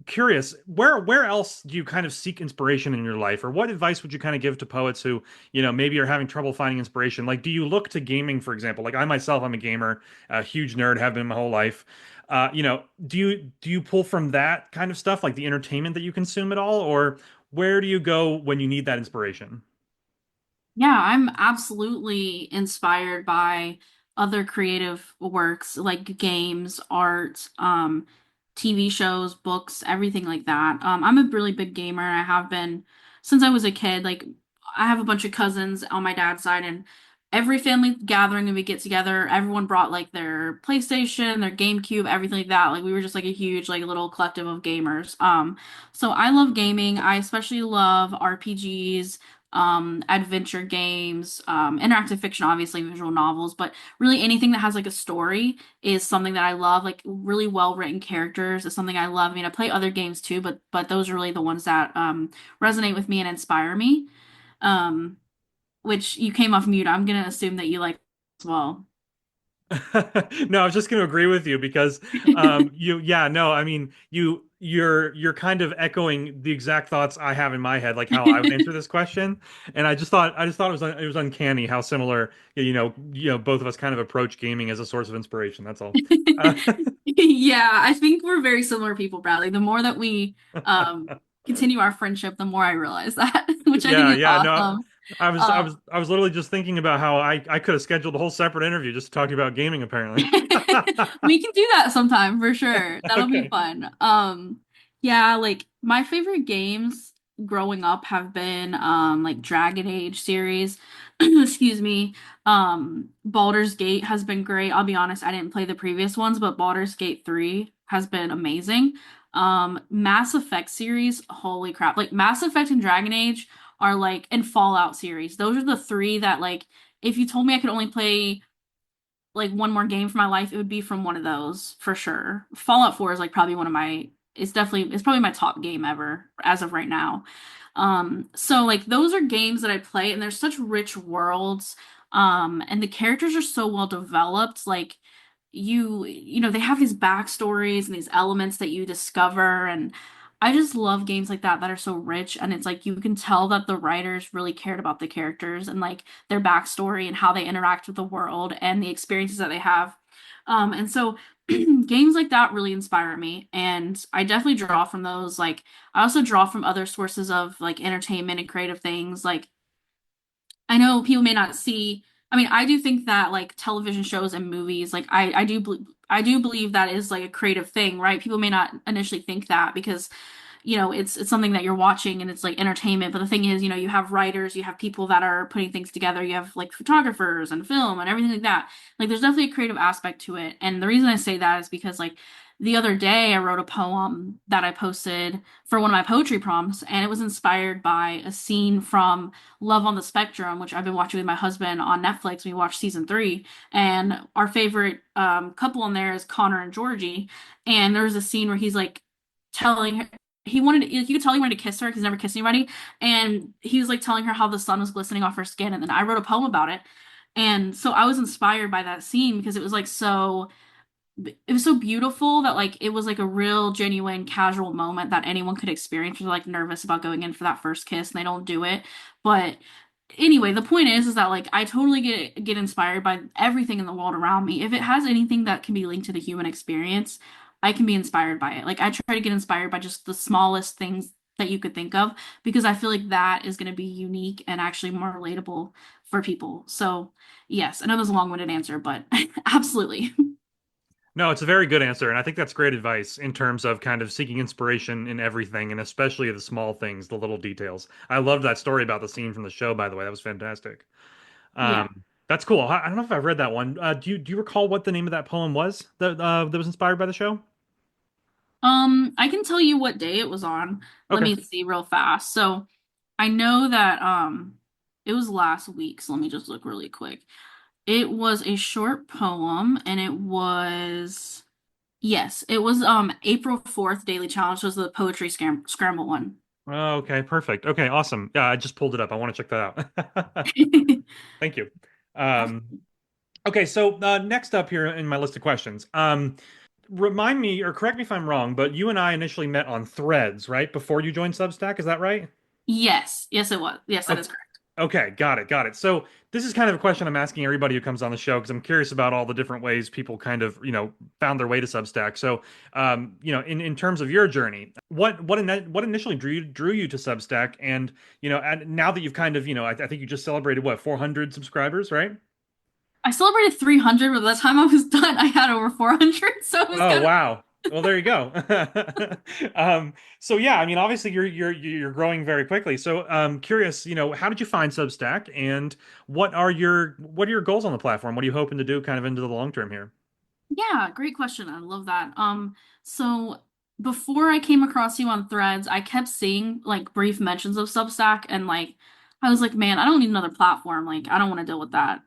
Curious, where else do you kind of seek inspiration in your life, or what advice would you kind of give to poets who, maybe are having trouble finding inspiration? Like, do you look to gaming, for example? Like I myself, I'm a gamer, a huge nerd, have been my whole life. Do you pull from that kind of stuff, like the entertainment that you consume at all, or where do you go when you need that inspiration? Yeah, I'm absolutely inspired by other creative works like games, art, TV shows, books, everything like that. I'm a really big gamer. I have been since I was a kid. Like, I have a bunch of cousins on my dad's side, and every family gathering and we get together, everyone brought like their PlayStation, their GameCube, everything like that. Like, we were just like a huge like little collective of gamers. So I love gaming. I especially love RPGs, adventure games, interactive fiction, obviously visual novels, but really anything that has like a story is something that I love. Like really well written characters is something I love. I mean, I play other games too, but those are really the ones that resonate with me and inspire me. Um, which you came off mute. I'm gonna assume that you like as well. No, I was just going to agree with you because yeah, no, I mean, you're kind of echoing the exact thoughts I have in my head, like how I would answer this question, and I just thought it was uncanny how similar, both of us kind of approach gaming as a source of inspiration. That's all. Uh, Yeah, I think we're very similar people, Bradley. The more that we um continue our friendship, the more I realize that, which I think yeah, is yeah, no, awesome. I was I Um, was I was literally just thinking about how I could have scheduled a whole separate interview just talking about gaming, apparently. we can do that sometime for sure. That'll be Okay. fun. Yeah, like my favorite games growing up have been like Dragon Age series. Excuse me. Baldur's Gate has been great. I'll be honest, I didn't play the previous ones, but Baldur's Gate 3 has been amazing. Mass Effect series, holy crap. Like Mass Effect and Dragon Age are like and Fallout series. Those are the three that like if you told me I could only play like one more game for my life, it would be from one of those for sure. Fallout 4 is like probably one of my it's probably my top game ever as of right now. So like those are games that I play and there's such rich worlds. And the characters are so well developed. Like they have these backstories and these elements that you discover and I just love games like that are so rich and it's like you can tell that the writers really cared about the characters and like their backstory and how they interact with the world and the experiences that they have. And so games like that really inspire me, and I definitely draw from those. Like, I also draw from other sources of like entertainment and creative things. Like, I know people may not see. I mean, I do think that like television shows and movies, like I do believe that is like a creative thing, right? People may not initially think that because it's something that you're watching and it's like entertainment. But the thing is, you have writers, you have people that are putting things together, you have like photographers and film and everything like that. Like there's definitely a creative aspect to it. And the reason I say that is because like the other day I wrote a poem that I posted for one of my poetry prompts, and it was inspired by a scene from Love on the Spectrum, which I've been watching with my husband on Netflix. We watched season 3, and our favorite couple in there is Connor and Georgie. And there was a scene where he's like telling her you could tell he wanted to kiss her because he's never kissed anybody. And he was like telling her how the sun was glistening off her skin. And then I wrote a poem about it. And so I was inspired by that scene because it was so beautiful that like it was like a real genuine casual moment that anyone could experience who's like nervous about going in for that first kiss and they don't do it. But anyway, the point is that like I totally get inspired by everything in the world around me. If it has anything that can be linked to the human experience, I can be inspired by it. Like I try to get inspired by just the smallest things that you could think of because I feel like that is going to be unique and actually more relatable for people. So, yes, I know there's a long-winded answer, but absolutely. No, it's a very good answer, and I think that's great advice in terms of kind of seeking inspiration in everything, and especially the small things, the little details. I loved that story about the scene from the show, by the way. That was fantastic. Yeah. That's cool. I don't know if I've read that one. Do you recall what the name of that poem was that was inspired by the show? I can tell you what day it was on. Let Okay. me see real fast. So I know that it was last week, so let me just look really quick. It was a short poem and it was yes, it was April 4th Daily Challenge was the poetry scramble one. Oh, okay, perfect. Okay, awesome. Yeah, I just pulled it up. I want to check that out. Thank you. Um, okay, so next up here in my list of questions, remind me or correct me if I'm wrong, but you and I initially met on Threads, right? Before you joined Substack, is that right? Yes, yes it was. Yes, that Okay, is correct. okay, got it, got it. So this is kind of a question I'm asking everybody who comes on the show because I'm curious about all the different ways people kind of, found their way to Substack. So, in terms of your journey, what initially drew you to Substack, and now that you've kind of, I think you just celebrated what 400 subscribers, right? I celebrated 300, but by the time I was done, I had over 400, so it was Oh kind of wow. Well, there you go. So yeah, I mean, obviously you're growing very quickly. So curious, how did you find Substack, and what are your goals on the platform? What are you hoping to do kind of into the long term here? yeah, great question. I love that. So before I came across you on Threads, I kept seeing like brief mentions of Substack and like I was like, man, I don't need another platform. Like I don't want to deal with that.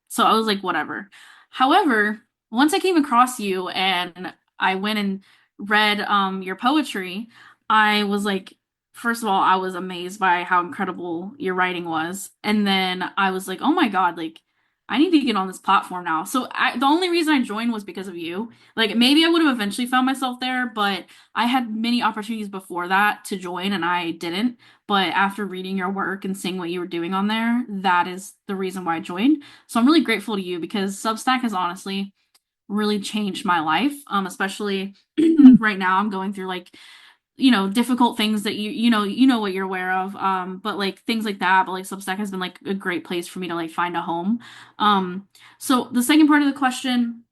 So I was like, whatever. However, once I came across you and I went and read your poetry, I was like, first of all, I was amazed by how incredible your writing was. And then I was like, oh my God, like I need to get on this platform now. So the only reason I joined was because of you. Like maybe I would have eventually found myself there, but I had many opportunities before that to join and I didn't. But after reading your work and seeing what you were doing on there, that is the reason why I joined. So I'm really grateful to you because Substack has honestly really changed my life. Especially right now I'm going through like difficult things that you know what you're aware of, but like things like that, but like Substack has been like a great place for me to like find a home. So the second part of the question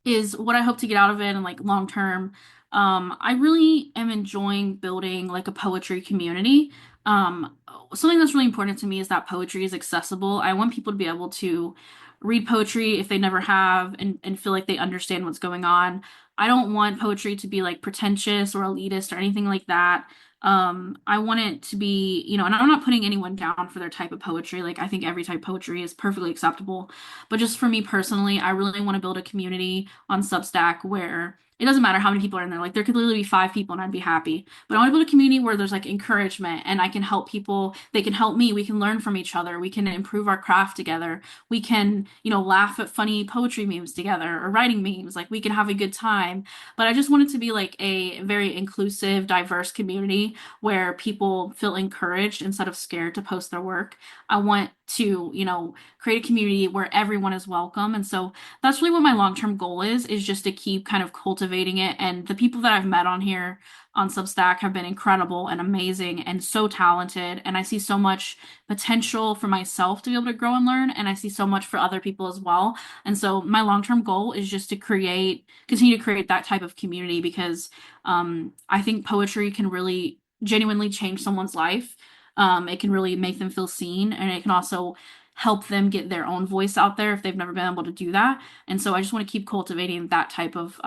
is what I hope to get out of it and like long term. I really am enjoying building like a poetry community. Something that's really important to me is that poetry is accessible. I want people to be able to read poetry if they never have and feel like they understand what's going on. I don't want poetry to be like pretentious or elitist or anything like that. I want it to be, and I'm not putting anyone down for their type of poetry. Like I think every type of poetry is perfectly acceptable. But just for me personally, I really want to build a community on Substack where it doesn't matter how many people are in there. Like there could literally be 5 people and I'd be happy. But I want to build a community where there's like encouragement and I can help people. They can help me. We can learn from each other. We can improve our craft together. We can, laugh at funny poetry memes together or writing memes. Like we can have a good time. But I just want it to be like a very inclusive, diverse community where people feel encouraged instead of scared to post their work. I want to, create a community where everyone is welcome. And so that's really what my long-term goal is just to keep kind of cultivating it. And the people that I've met on here on Substack have been incredible and amazing and so talented. And I see so much potential for myself to be able to grow and learn. And I see so much for other people as well. And so my long-term goal is just to continue to create that type of community because I think poetry can really genuinely change someone's life. It can really make them feel seen, and it can also help them get their own voice out there if they've never been able to do that. And so I just want to keep cultivating that type of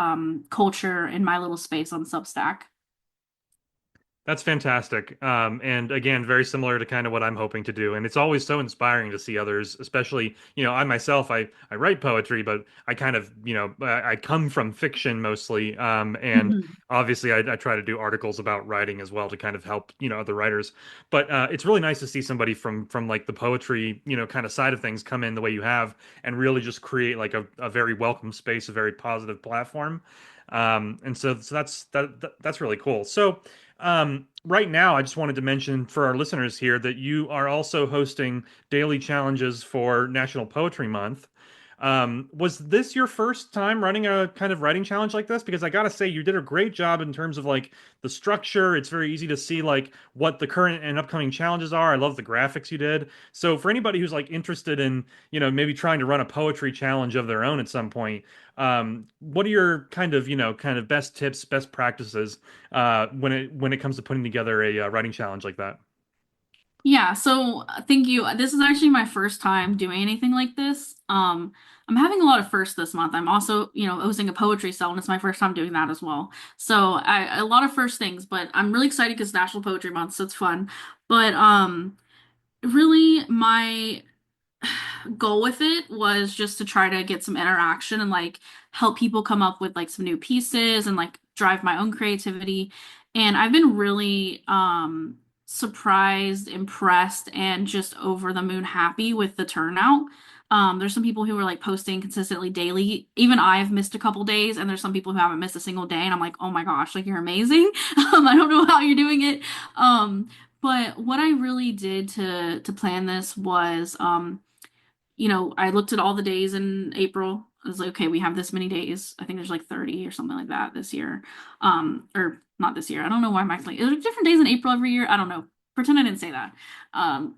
culture in my little space on Substack. That's fantastic. And again, very similar to kind of what I'm hoping to do. And it's always so inspiring to see others, especially, I myself, I write poetry, but I kind of, I come from fiction mostly. And Mhm. obviously I try to do articles about writing as well to kind of help, other writers. But it's really nice to see somebody from like the poetry, kind of side of things come in the way you have and really just create like a very welcome space, a very positive platform. And so that's really cool. So, right now, I just wanted to mention for our listeners here that you are also hosting daily challenges for National Poetry Month. Was this your first time running a kind of writing challenge like this? Because I gotta say, you did a great job in terms of like the structure. It's very easy to see like what the current and upcoming challenges are. I love the graphics you did. So for anybody who's like interested in, maybe trying to run a poetry challenge of their own at some point, what are your kind of best tips, best practices when it comes to putting together a writing challenge like that? Yeah, so thank you. This is actually my first time doing anything like this. I'm having a lot of firsts this month. I'm also, hosting a poetry cell, and it's my first time doing that as well. So a lot of first things, but I'm really excited because National Poetry Month, so it's fun. But really, my goal with it was just to try to get some interaction and like help people come up with like some new pieces and like drive my own creativity. And I've been really surprised, impressed, and just over the moon happy with the turnout. There's some people who are like posting consistently daily. Even I've missed a couple days, and there's some people who haven't missed a single day, and I'm like, oh my gosh, like you're amazing. I don't know how you're doing it. But what I really did to plan this was I looked at all the days in April. I was like, okay, we have this many days. I think there's like 30 or something like that this year. Or not this year. I don't know why I'm actually, there's different days in April every year. I don't know. Pretend I didn't say that. Um,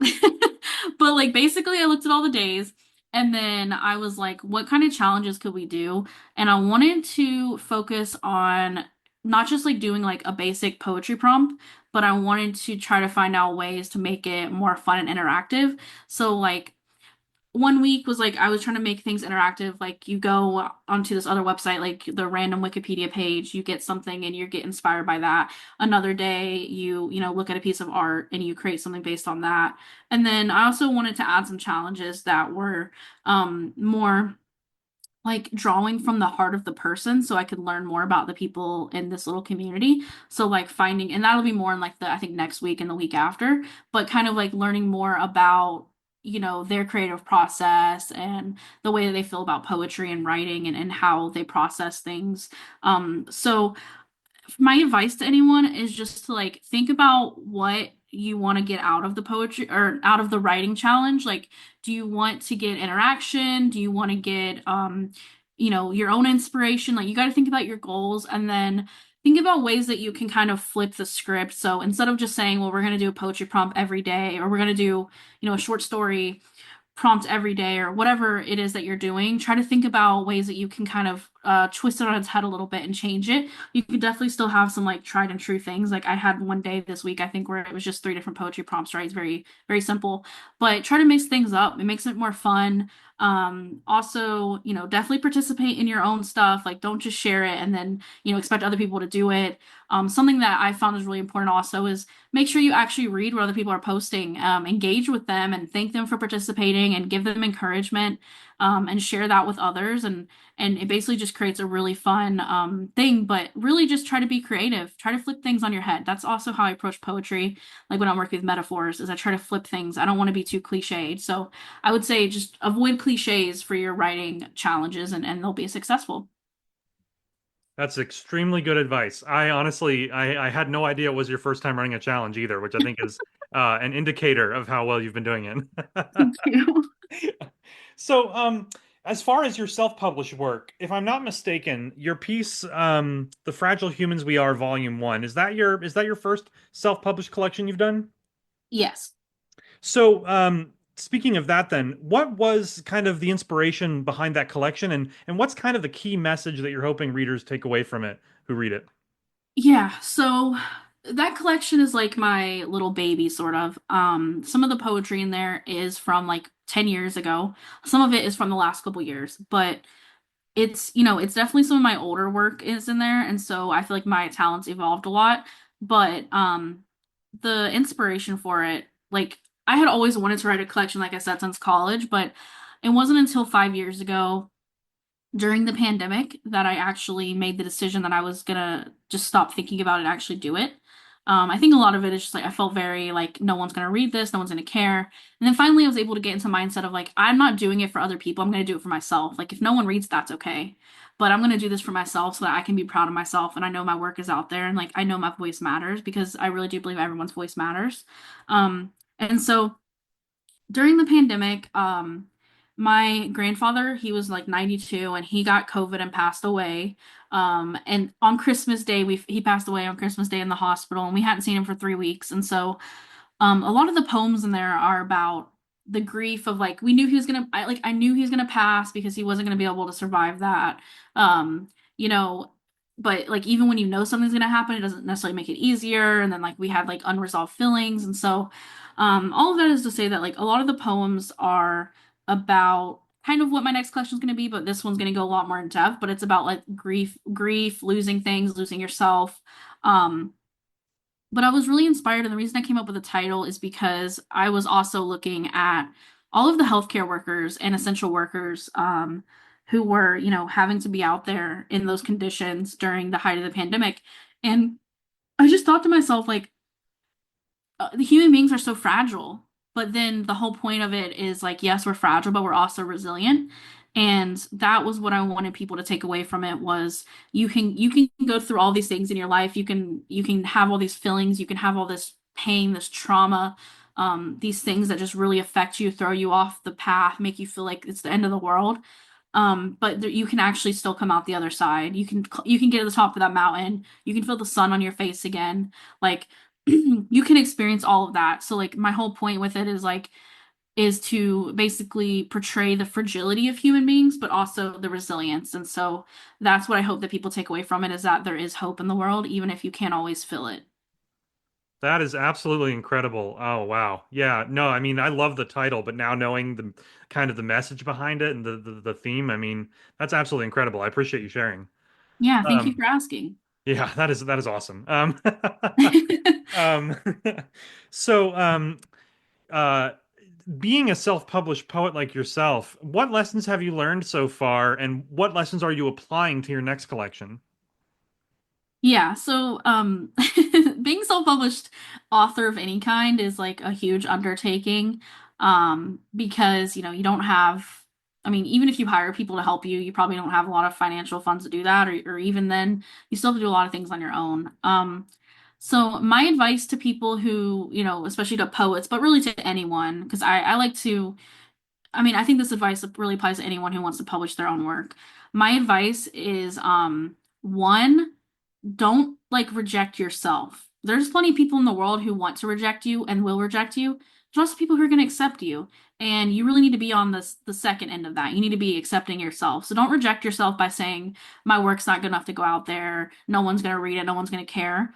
but like basically I looked at all the days and then I was like, what kind of challenges could we do? And I wanted to focus on not just like doing like a basic poetry prompt, but I wanted to try to find out ways to make it more fun and interactive. So like one week was like I was trying to make things interactive. Like you go onto this other website, like the random Wikipedia page, you get something and you get inspired by that. Another day, look at a piece of art and you create something based on that. And then I also wanted to add some challenges that were more like drawing from the heart of the person so I could learn more about the people in this little community. So like finding, and that'll be more in like I think next week and the week after, but kind of like learning more about, their creative process and the way that they feel about poetry and writing and how they process things. So my advice to anyone is just to like think about what you want to get out of the poetry or out of the writing challenge. Like, do you want to get interaction? Do you want to get your own inspiration? Like you got to think about your goals and then think about ways that you can kind of flip the script. So instead of just saying, well, we're going to do a poetry prompt every day or we're going to do, a short story prompt every day or whatever it is that you're doing, try to think about ways that you can kind of twist it on its head a little bit and change it. You could definitely still have some like tried and true things. Like I had one day this week, I think, where it was just three different poetry prompts, right? It's very, very simple, but try to mix things up. It makes it more fun. Also, definitely participate in your own stuff. Like don't just share it and then, expect other people to do it. Something that I found is really important also is make sure you actually read what other people are posting, engage with them and thank them for participating and give them encouragement, and share that with others. And it basically just creates a really fun thing, but really just try to be creative, try to flip things on your head. That's also how I approach poetry. Like when I'm working with metaphors is I try to flip things. I don't want to be too cliched. So I would say just avoid cliches for your writing challenges and they'll be successful. That's extremely good advice. I honestly, I had no idea it was your first time running a challenge either, which I think is an indicator of how well you've been doing it. Thank you. So, as far as your self-published work, if I'm not mistaken, your piece, "The Fragile Humans We Are," Volume One, is that your first self-published collection you've done? Yes. So, speaking of that, then, what was kind of the inspiration behind that collection, and what's kind of the key message that you're hoping readers take away from it who read it? Yeah, so that collection is like my little baby, sort of. Some of the poetry in there is from like 10 years ago. Some of it is from the last couple years, but it's definitely some of my older work is in there, and so I feel like my talents evolved a lot. But the inspiration for it, like I had always wanted to write a collection, like I said, since college, but it wasn't until 5 years ago during the pandemic that I actually made the decision that I was gonna just stop thinking about it and actually do it. I think a lot of it is just like I felt very like no one's gonna read this, no one's gonna care. And then finally I was able to get into the mindset of like I'm not doing it for other people, I'm gonna do it for myself. Like if no one reads, that's okay. But I'm gonna do this for myself so that I can be proud of myself and I know my work is out there and like I know my voice matters because I really do believe everyone's voice matters. And so during the pandemic, my grandfather, he was like 92 and he got COVID and passed away. And on Christmas Day, he passed away on Christmas Day in the hospital, and we hadn't seen him for 3 weeks. And so a lot of the poems in there are about the grief of like we knew he was gonna I knew he was gonna pass because he wasn't gonna be able to survive that. Um, you know, but like even when you know something's gonna happen, it doesn't necessarily make it easier. And then like we had like unresolved feelings, and so all of that is to say that like a lot of the poems are about kind of what my next collection is going to be, but this one's going to go a lot more in depth. But it's about like grief, losing things, losing yourself. Um, but I was really inspired, and the reason I came up with the title is because I was also looking at all of the healthcare workers and essential workers who were, having to be out there in those conditions during the height of the pandemic. And I just thought to myself, like, the human beings are so fragile. But then the whole point of it is like, yes, we're fragile, but we're also resilient. And that was what I wanted people to take away from it was you can go through all these things in your life. You can have all these feelings, you can have all this pain, this trauma, these things that just really affect you, throw you off the path, make you feel like it's the end of the world. But you can actually still come out the other side. You can get to the top of that mountain. You can feel the sun on your face again. Like you can experience all of that. So like my whole point with it is to basically portray the fragility of human beings, but also the resilience. And so that's what I hope that people take away from it is that there is hope in the world, even if you can't always feel it. That is absolutely incredible. Oh, wow. Yeah, no, I mean, I love the title, but now knowing the kind of the message behind it and the theme, I mean, that's absolutely incredible. I appreciate you sharing. Yeah, thank you Um, for asking. yeah, that is awesome. Um, so, uh, being a self-published poet like yourself, what lessons have you learned so far, and what lessons are you applying to your next collection? Yeah, so being self-published author of any kind is like a huge undertaking because you don't have I mean even if you hire people to help you, you probably don't have a lot of financial funds to do that or even then you still have to do a lot of things on your own. So my advice to people who, especially to poets, but really to anyone, because I like to I mean, I think this advice really applies to anyone who wants to publish their own work. My advice is one, don't like reject yourself. There's plenty of people in the world who want to reject you and will reject you. There's also people who are going to accept you, and you really need to be on the second end of that. You need to be accepting yourself. So don't reject yourself by saying my work's not good enough to go out there. No one's going to read it. No one's going to care.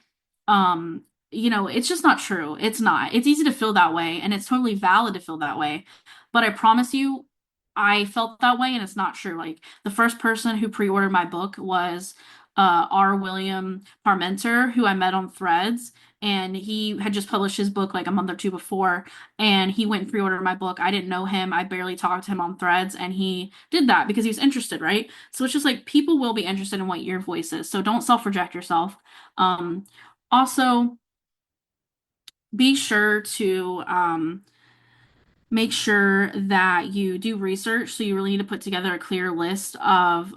It's just not true. It's not. It's easy to feel that way, and it's totally valid to feel that way. But I promise you, I felt that way, and it's not true. Like the first person who pre-ordered my book was R. William Parmenter, who I met on Threads, and he had just published his book like a month or two before, and he went and pre-ordered my book. I didn't know him. I barely talked to him on Threads, and he did that because he was interested, right? So it's just like people will be interested in what your voice is. So don't self-reject yourself. Also, be sure to make sure that you do research. So you really need to put together a clear list of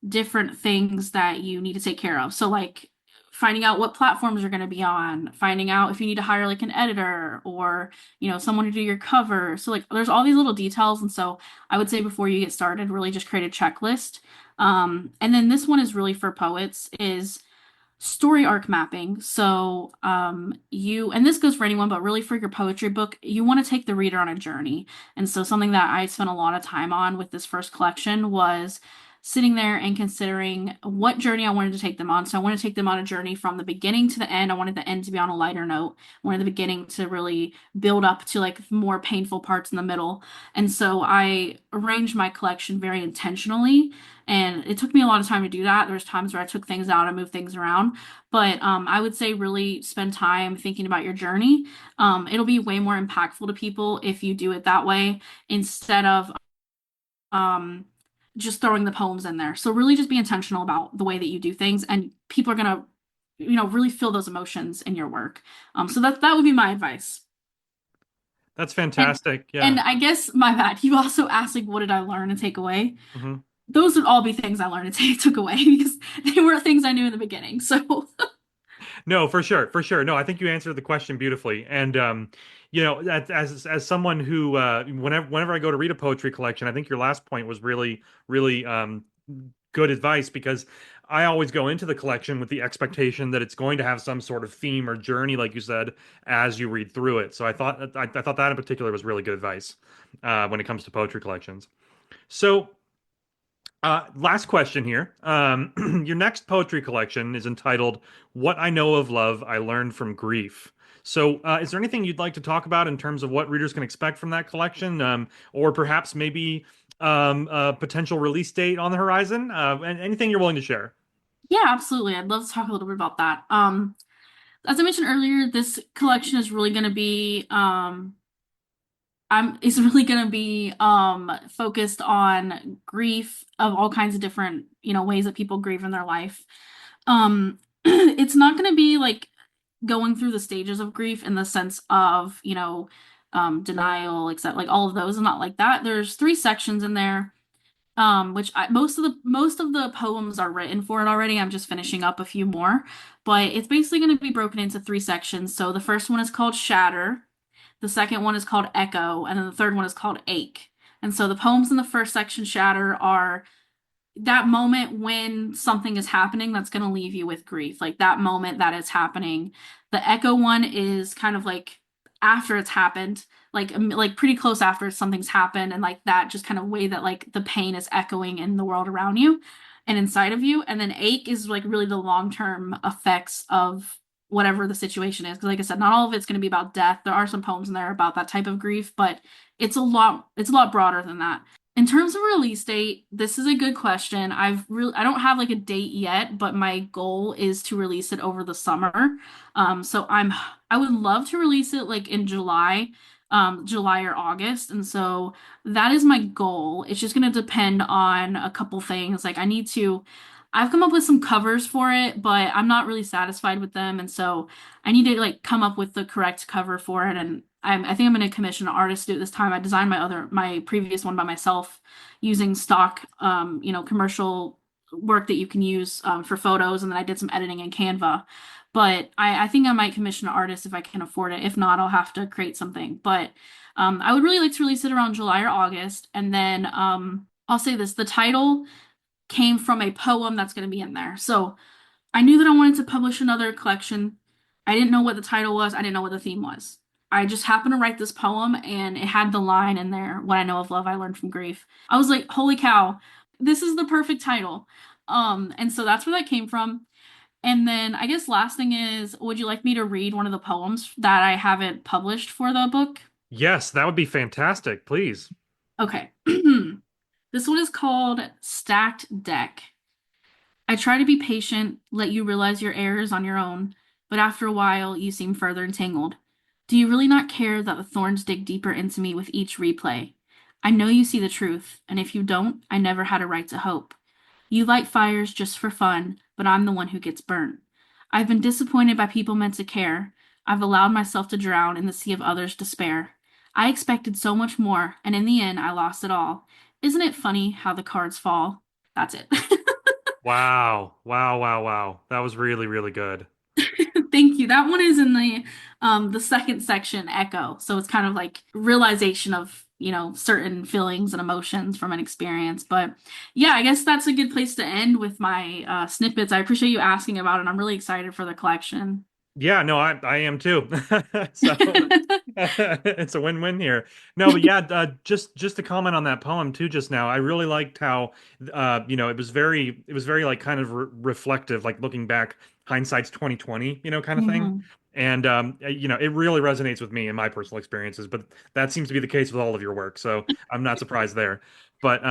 different things that you need to take care of. So like finding out what platforms you're going to be on, finding out if you need to hire like an editor or, someone to do your cover. So like there's all these little details. And so I would say before you get started, really just create a checklist. And then this one is really for poets is story arc mapping. So, and this goes for anyone, but really for your poetry book, you want to take the reader on a journey. And so, something that I spent a lot of time on with this first collection was sitting there and considering what journey I wanted to take them on. So, I want to take them on a journey from the beginning to the end. I wanted the end to be on a lighter note. I wanted the beginning to really build up to like more painful parts in the middle. And so, I arranged my collection very intentionally and it took me a lot of time to do that. There's times where I took things out and moved things around. But I would say really spend time thinking about your journey. It'll be way more impactful to people if you do it that way instead of um, just throwing the poems in there. So really just be intentional about the way that you do things, and people are gonna, really feel those emotions in your work. So that would be my advice. That's And fantastic. and Yeah. I guess my bad. You also asked like, what did I learn and take away? Hmm. Those would all be things I learned and took away because they weren't things I knew in the beginning. So No, for sure, for sure. No, I think you answered the question beautifully. And as someone who whenever I go to read a poetry collection, I think your last point was really, really good advice because I always go into the collection with the expectation that it's going to have some sort of theme or journey, like you said, as you read through it. So I thought that in particular was really good advice when it comes to poetry collections. So last question here. Your next poetry collection is entitled What I Know of Love I Learned from Grief. So, is there anything you'd like to talk about in terms of what readers can expect from that collection? Or perhaps maybe a potential release date on the horizon? And anything you're willing to share? yeah, absolutely. I'd love to talk a little bit about that. As I mentioned earlier, this collection is really going to be it's really going to be focused on grief of all kinds of different, ways that people grieve in their life. It's not going to be like going through the stages of grief in the sense of, denial, except like all of those, and not like that. There's three sections in there, which most of the poems are written for it already. I'm just finishing up a few more, but it's basically going to be broken into three sections. So the first one is called Shatter, the second one is called Echo, and then the third one is called Ache. And so the poems in the first section, Shatter, are that moment when something is happening that's going to leave you with grief, like that moment that it's happening. The Echo one is kind of like after it's happened, like pretty close after something's happened, and like that just kind of way that like the pain is echoing in the world around you and inside of you. And then Ache is like really the long-term effects of whatever the situation is. Because like I said, not all of it's going to be about death. There are some poems in there about that type of grief, but it's a lot broader than that. In terms of release date, this is a good question. I don't have like a date yet, but my goal is to release it over the summer. So I would love to release it like in July, July or August. And so that is my goal. It's just going to depend on a couple things. I've come up with some covers for it, but I'm not really satisfied with them. And so I need to like come up with the correct cover for it. And I think I'm going to commission an artist to do it this time. I designed my previous one by myself using stock, commercial work that you can use for photos, and then I did some editing in Canva. But I think I might commission an artist if I can afford it. If not, I'll have to create something. But I would really like to release it around July or August. And then I'll say this: the title came from a poem that's going to be in there. So I knew that I wanted to publish another collection. I didn't know what the title was. I didn't know what the theme was. I just happened to write this poem and it had the line in there, What I Know of Love I Learned from Grief. I was like, holy cow, this is the perfect title. And so that's where that came from. And then I guess last thing is, would you like me to read one of the poems that I haven't published for the book? Yes, that would be fantastic. Please. Okay. This one is called Stacked Deck. I try to be patient, let you realize your errors on your own, but after a while you seem further entangled. Do you really not care that the thorns dig deeper into me with each replay? I know you see the truth, and if you don't, I never had a right to hope. You light fires just for fun, but I'm the one who gets burnt. I've been disappointed by people meant to care. I've allowed myself to drown in the sea of others' despair. I expected so much more, and in the end, I lost it all. Isn't it funny how the cards fall? That's it. Wow. Wow, wow, wow. That was really, really good. Thank you. That one is in the second section, Echo. So it's kind of like realization of, certain feelings and emotions from an experience. But yeah, I guess that's a good place to end with my snippets. I appreciate you asking about it. I'm really excited for the collection. Yeah, no, I am too. So it's a win-win here. No, but yeah, just to comment on that poem too just now. I really liked how it was very like kind of reflective, like looking back, hindsight's 2020, kind of thing. Mhm. And it really resonates with me in my personal experiences, but that seems to be the case with all of your work. So I'm not surprised there. But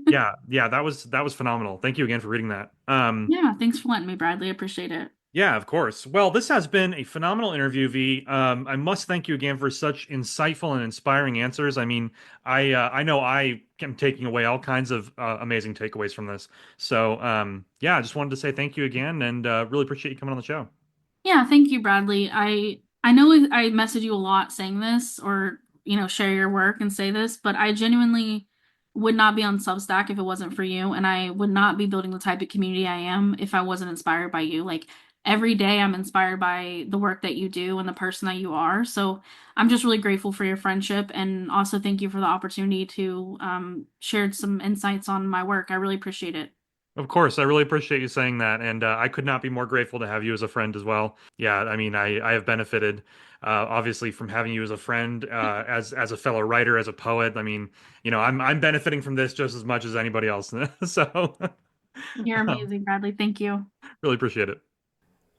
yeah, that was phenomenal. Thank you again for reading that. Yeah, thanks for letting me, Bradley. I appreciate it. Yeah, of course. Well, this has been a phenomenal interview, V. I must thank you again for such insightful and inspiring answers. I mean, I know I am taking away all kinds of amazing takeaways from this. So, yeah, I just wanted to say thank you again, and really appreciate you coming on the show. Yeah, thank you, Bradley. I know I message you a lot saying this or, share your work and say this, but I genuinely would not be on Substack if it wasn't for you, and I would not be building the type of community I am if I wasn't inspired by you. Like every day I'm inspired by the work that you do and the person that you are. So I'm just really grateful for your friendship and also thank you for the opportunity to share some insights on my work. I really appreciate it. Of course, I really appreciate you saying that, and I could not be more grateful to have you as a friend as well. Yeah, I mean, I have benefited obviously from having you as a friend, as a fellow writer, as a poet. I mean, I'm benefiting from this just as much as anybody else. So, You're um, amazing, Bradley. Thank you. really appreciate it.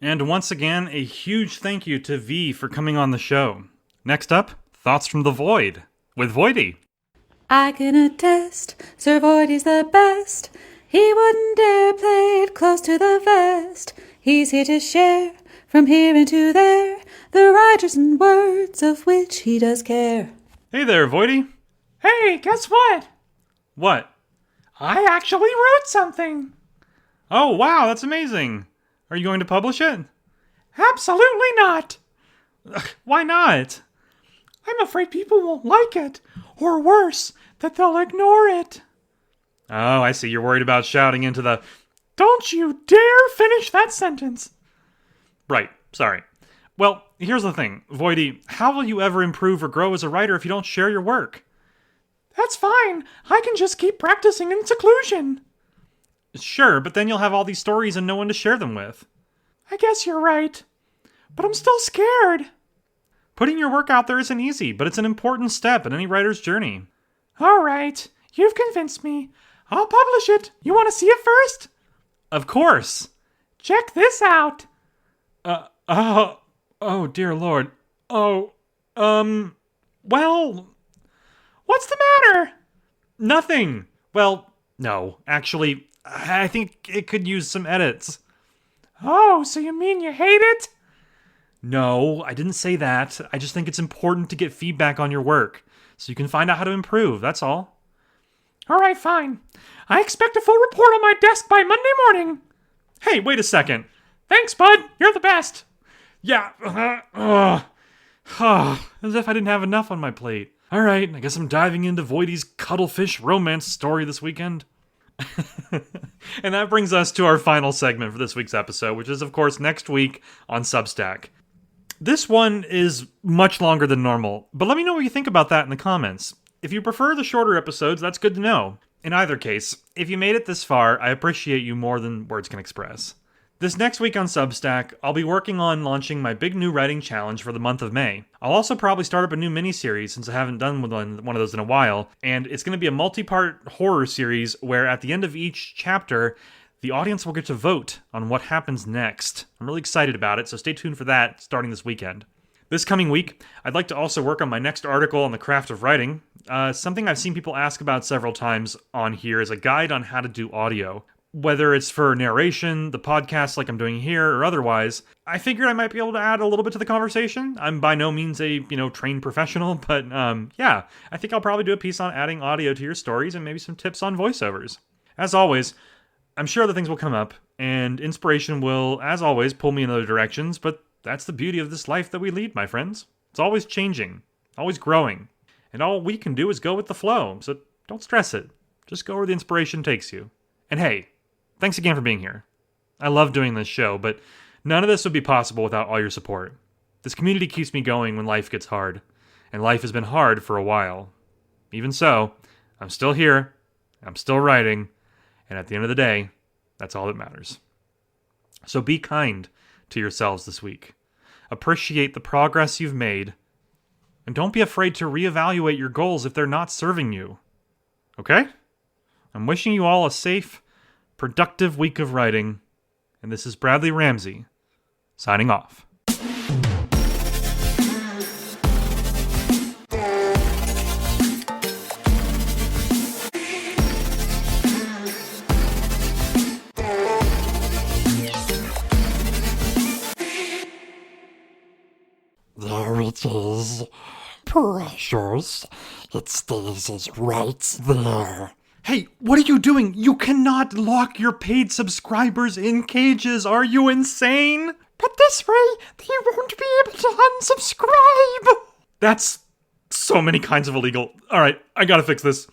And once again, a huge thank you to V for coming on the show. Next up, thoughts from the Void with Voidy. I can attest, Sir Voidy's the best. He wouldn't dare play it close to the vest. He's here to share, from here into there, the writers and words of which he does care. Hey there, Voidy. Hey, guess what? What? I actually wrote something. Oh, wow, that's amazing. Are you going to publish it? Absolutely not. Why not? I'm afraid people won't like it. Or worse, that they'll ignore it. Oh, I see. You're worried about shouting into the. Don't you dare finish that sentence. Right, sorry. Well, here's the thing, Voidy. How will you ever improve or grow as a writer if you don't share your work? That's fine. I can just keep practicing in seclusion. Sure, but then you'll have all these stories and no one to share them with. I guess you're right. But I'm still scared. Putting your work out there isn't easy, but it's an important step in any writer's journey. All right. You've convinced me. I'll publish it. You want to see it first? Of course. Check this out. Oh, dear Lord. Well, What's the matter? nothing. Well, no, actually, I think it could use some edits. Oh, so you mean you hate it? No, I didn't say that. I just think it's important to get feedback on your work, so you can find out how to improve, that's all. All right, fine. I expect a full report on my desk by Monday morning. Hey, wait a second. Thanks, bud. You're the best. Yeah, as if I didn't have enough on my plate. Alright, I guess I'm diving into Voidy's cuttlefish romance story this weekend. And that brings us to our final segment for this week's episode, which is, of course, next week on Substack. This one is much longer than normal, but let me know what you think about that in the comments. If you prefer the shorter episodes, that's good to know. In either case, if you made it this far, I appreciate you more than words can express. This next week on Substack, I'll be working on launching my big new writing challenge for the month of May. I'll also probably start up a new mini-series since I haven't done one of those in a while, and it's going to be a multi-part horror series where at the end of each chapter, the audience will get to vote on what happens next. I'm really excited about it, so stay tuned for that starting this weekend. This coming week, I'd like to also work on my next article on the craft of writing. Something I've seen people ask about several times on here is a guide on how to do audio. Whether it's for narration, the podcast like I'm doing here, or otherwise, I figured I might be able to add a little bit to the conversation. I'm by no means a, trained professional, but yeah, I think I'll probably do a piece on adding audio to your stories and maybe some tips on voiceovers. As always, I'm sure other things will come up, and inspiration will, as always, pull me in other directions, but that's the beauty of this life that we lead, my friends. It's always changing, always growing, and all we can do is go with the flow, so don't stress it. Just go where the inspiration takes you. And hey, thanks again for being here. I love doing this show, but none of this would be possible without all your support. This community keeps me going when life gets hard, and life has been hard for a while. Even so, I'm still here, I'm still writing, and at the end of the day, that's all that matters. So be kind to yourselves this week. Appreciate the progress you've made, and don't be afraid to reevaluate your goals if they're not serving you. Okay? I'm wishing you all a safe, productive week of writing, and this is Bradley Ramsey, signing off. There it is. Precious. It stays as right there. Hey, what are you doing? You cannot lock your paid subscribers in cages. Are you insane? But this way, they won't be able to unsubscribe. That's so many kinds of illegal. All right, I gotta fix this.